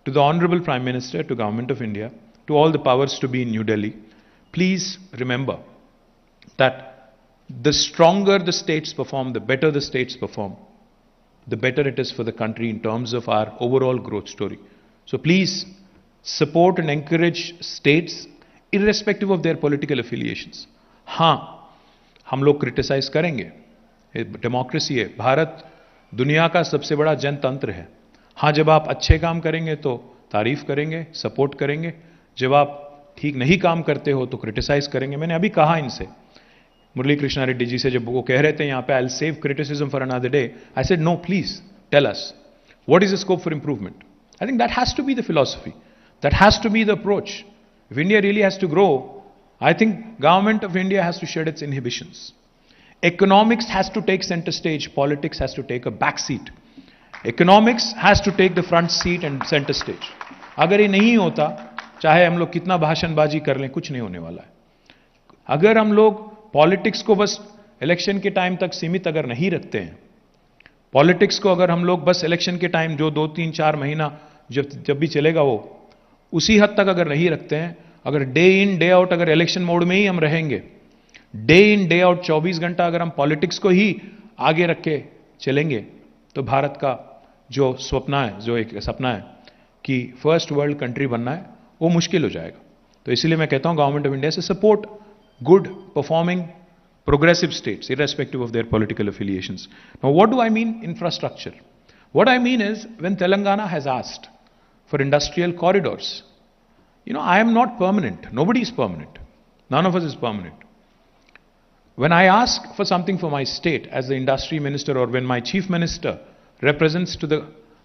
to the Honorable Prime Minister, to Government of India, to all the powers to be in New Delhi, please remember that the stronger the states perform, the better the states perform, the better it is for the country in terms of our overall growth story. So please support and encourage states irrespective of their political affiliations. हाँ, हम लोग criticize करेंगे. Democracy है. भारत दुनिया का सबसे बड़ा जनतंत्र है. हाँ, जब आप अच्छे काम करेंगे तो तारीफ करेंगे, सपोर्ट करेंगे. जब आप ठीक नहीं काम करते हो तो क्रिटिसाइज करेंगे. मैंने अभी कहा इनसे, मुरली कृष्णा रेड्डी जी से, जब वो कह रहे थे यहाँ पे I will save criticism for another day, I said no, please tell us what is the scope for improvement. I think that has to be the philosophy, that has to be the approach. If India really has to grow, I think government of India has to shed its inhibitions. Economics has to take center stage, politics has to take a back seat. Economics has to take the front seat and center stage. अगर ये नहीं होता, चाहे हम लोग कितना भाषणबाजी कर लें, कुछ नहीं होने वाला है. अगर हम लोग पॉलिटिक्स को बस इलेक्शन के टाइम तक सीमित अगर नहीं रखते हैं, पॉलिटिक्स को अगर हम लोग बस इलेक्शन के टाइम जो 2, 3, 4 महीना जब भी चलेगा वो उसी हद तक अगर नहीं रखते हैं, अगर डे इन डे आउट अगर इलेक्शन मोड में ही हम रहेंगे, डे इन डे आउट 24 घंटा अगर हम पॉलिटिक्स को ही आगे रख के चलेंगे, तो भारत का जो सपना है, जो एक सपना है कि फर्स्ट वर्ल्ड कंट्री बनना है, वो मुश्किल हो जाएगा. तो इसलिए मैं कहता हूं गवर्नमेंट ऑफ इंडिया से support good performing progressive states irrespective of their political affiliations. Now, what do I mean infrastructure? What I mean is, when Telangana has asked for industrial corridors, I am not permanent. Nobody is permanent. None of us is permanent. When I ask for something for my state as the industry minister, or when my chief minister represents to the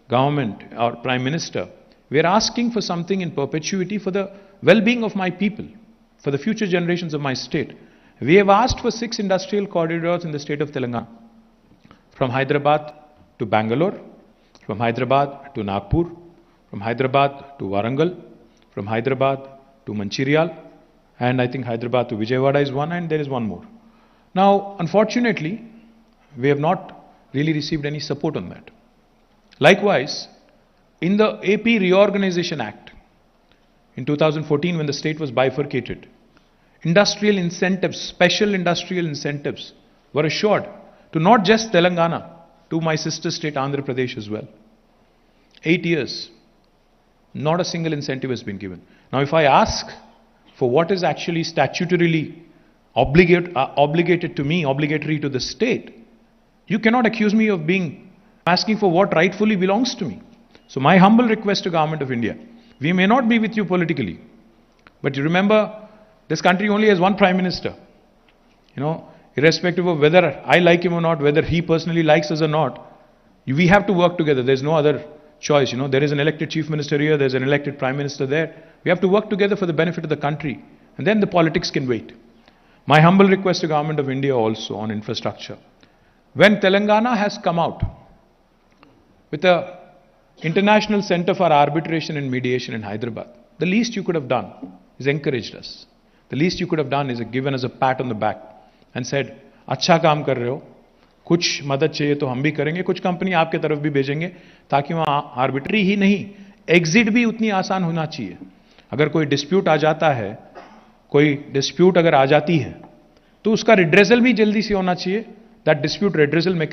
government or prime minister, we are asking for something in perpetuity for the well-being of my people, for the future generations of my state. We have asked for 6 industrial corridors in the state of Telangana, from Hyderabad to Bangalore, from Hyderabad to Nagpur, from Hyderabad to Warangal, from Hyderabad to Mancherial, and I think Hyderabad to Vijayawada is one, and there is one more. Now, unfortunately, we have not really received any support on that. Likewise, in the AP Reorganization Act, in 2014, when the state was bifurcated, industrial incentives, special industrial incentives were assured to not just Telangana, to my sister state Andhra Pradesh as well. 8 years, not a single incentive has been given. Now, if I ask for what is actually statutorily obligated to me, obligatory to the state, you cannot accuse me of asking for what rightfully belongs to me. So my humble request to Government of India, we may not be with you politically, but you remember, this country only has one Prime Minister. Irrespective of whether I like him or not, whether he personally likes us or not, we have to work together. There's no other choice. There is an elected Chief Minister here, there's an elected Prime Minister there. We have to work together for the benefit of the country, and then the politics can wait. My humble request to Government of India also on infrastructure. When Telangana has come out with a International Center for Arbitration and Mediation in Hyderabad, the least you could have done is encouraged us. The least you could have done is given us a pat on the back and said, अच्छा काम कर रहे हो, कुछ मदद चाहिए तो हम भी करेंगे, कुछ कंपनी आपके तरफ भी भेजेंगे, ताकि वहाँ आर्बिट्री ही नहीं, एग्जिट भी उतनी आसान होना चाहिए. अगर कोई डिस्प्यूट आ जाता है, कोई डिस्प्यूट अगर आ जाती है, तो उसका रिड्रेसल भी जल्दी से होना चाहिए. That dispute redressal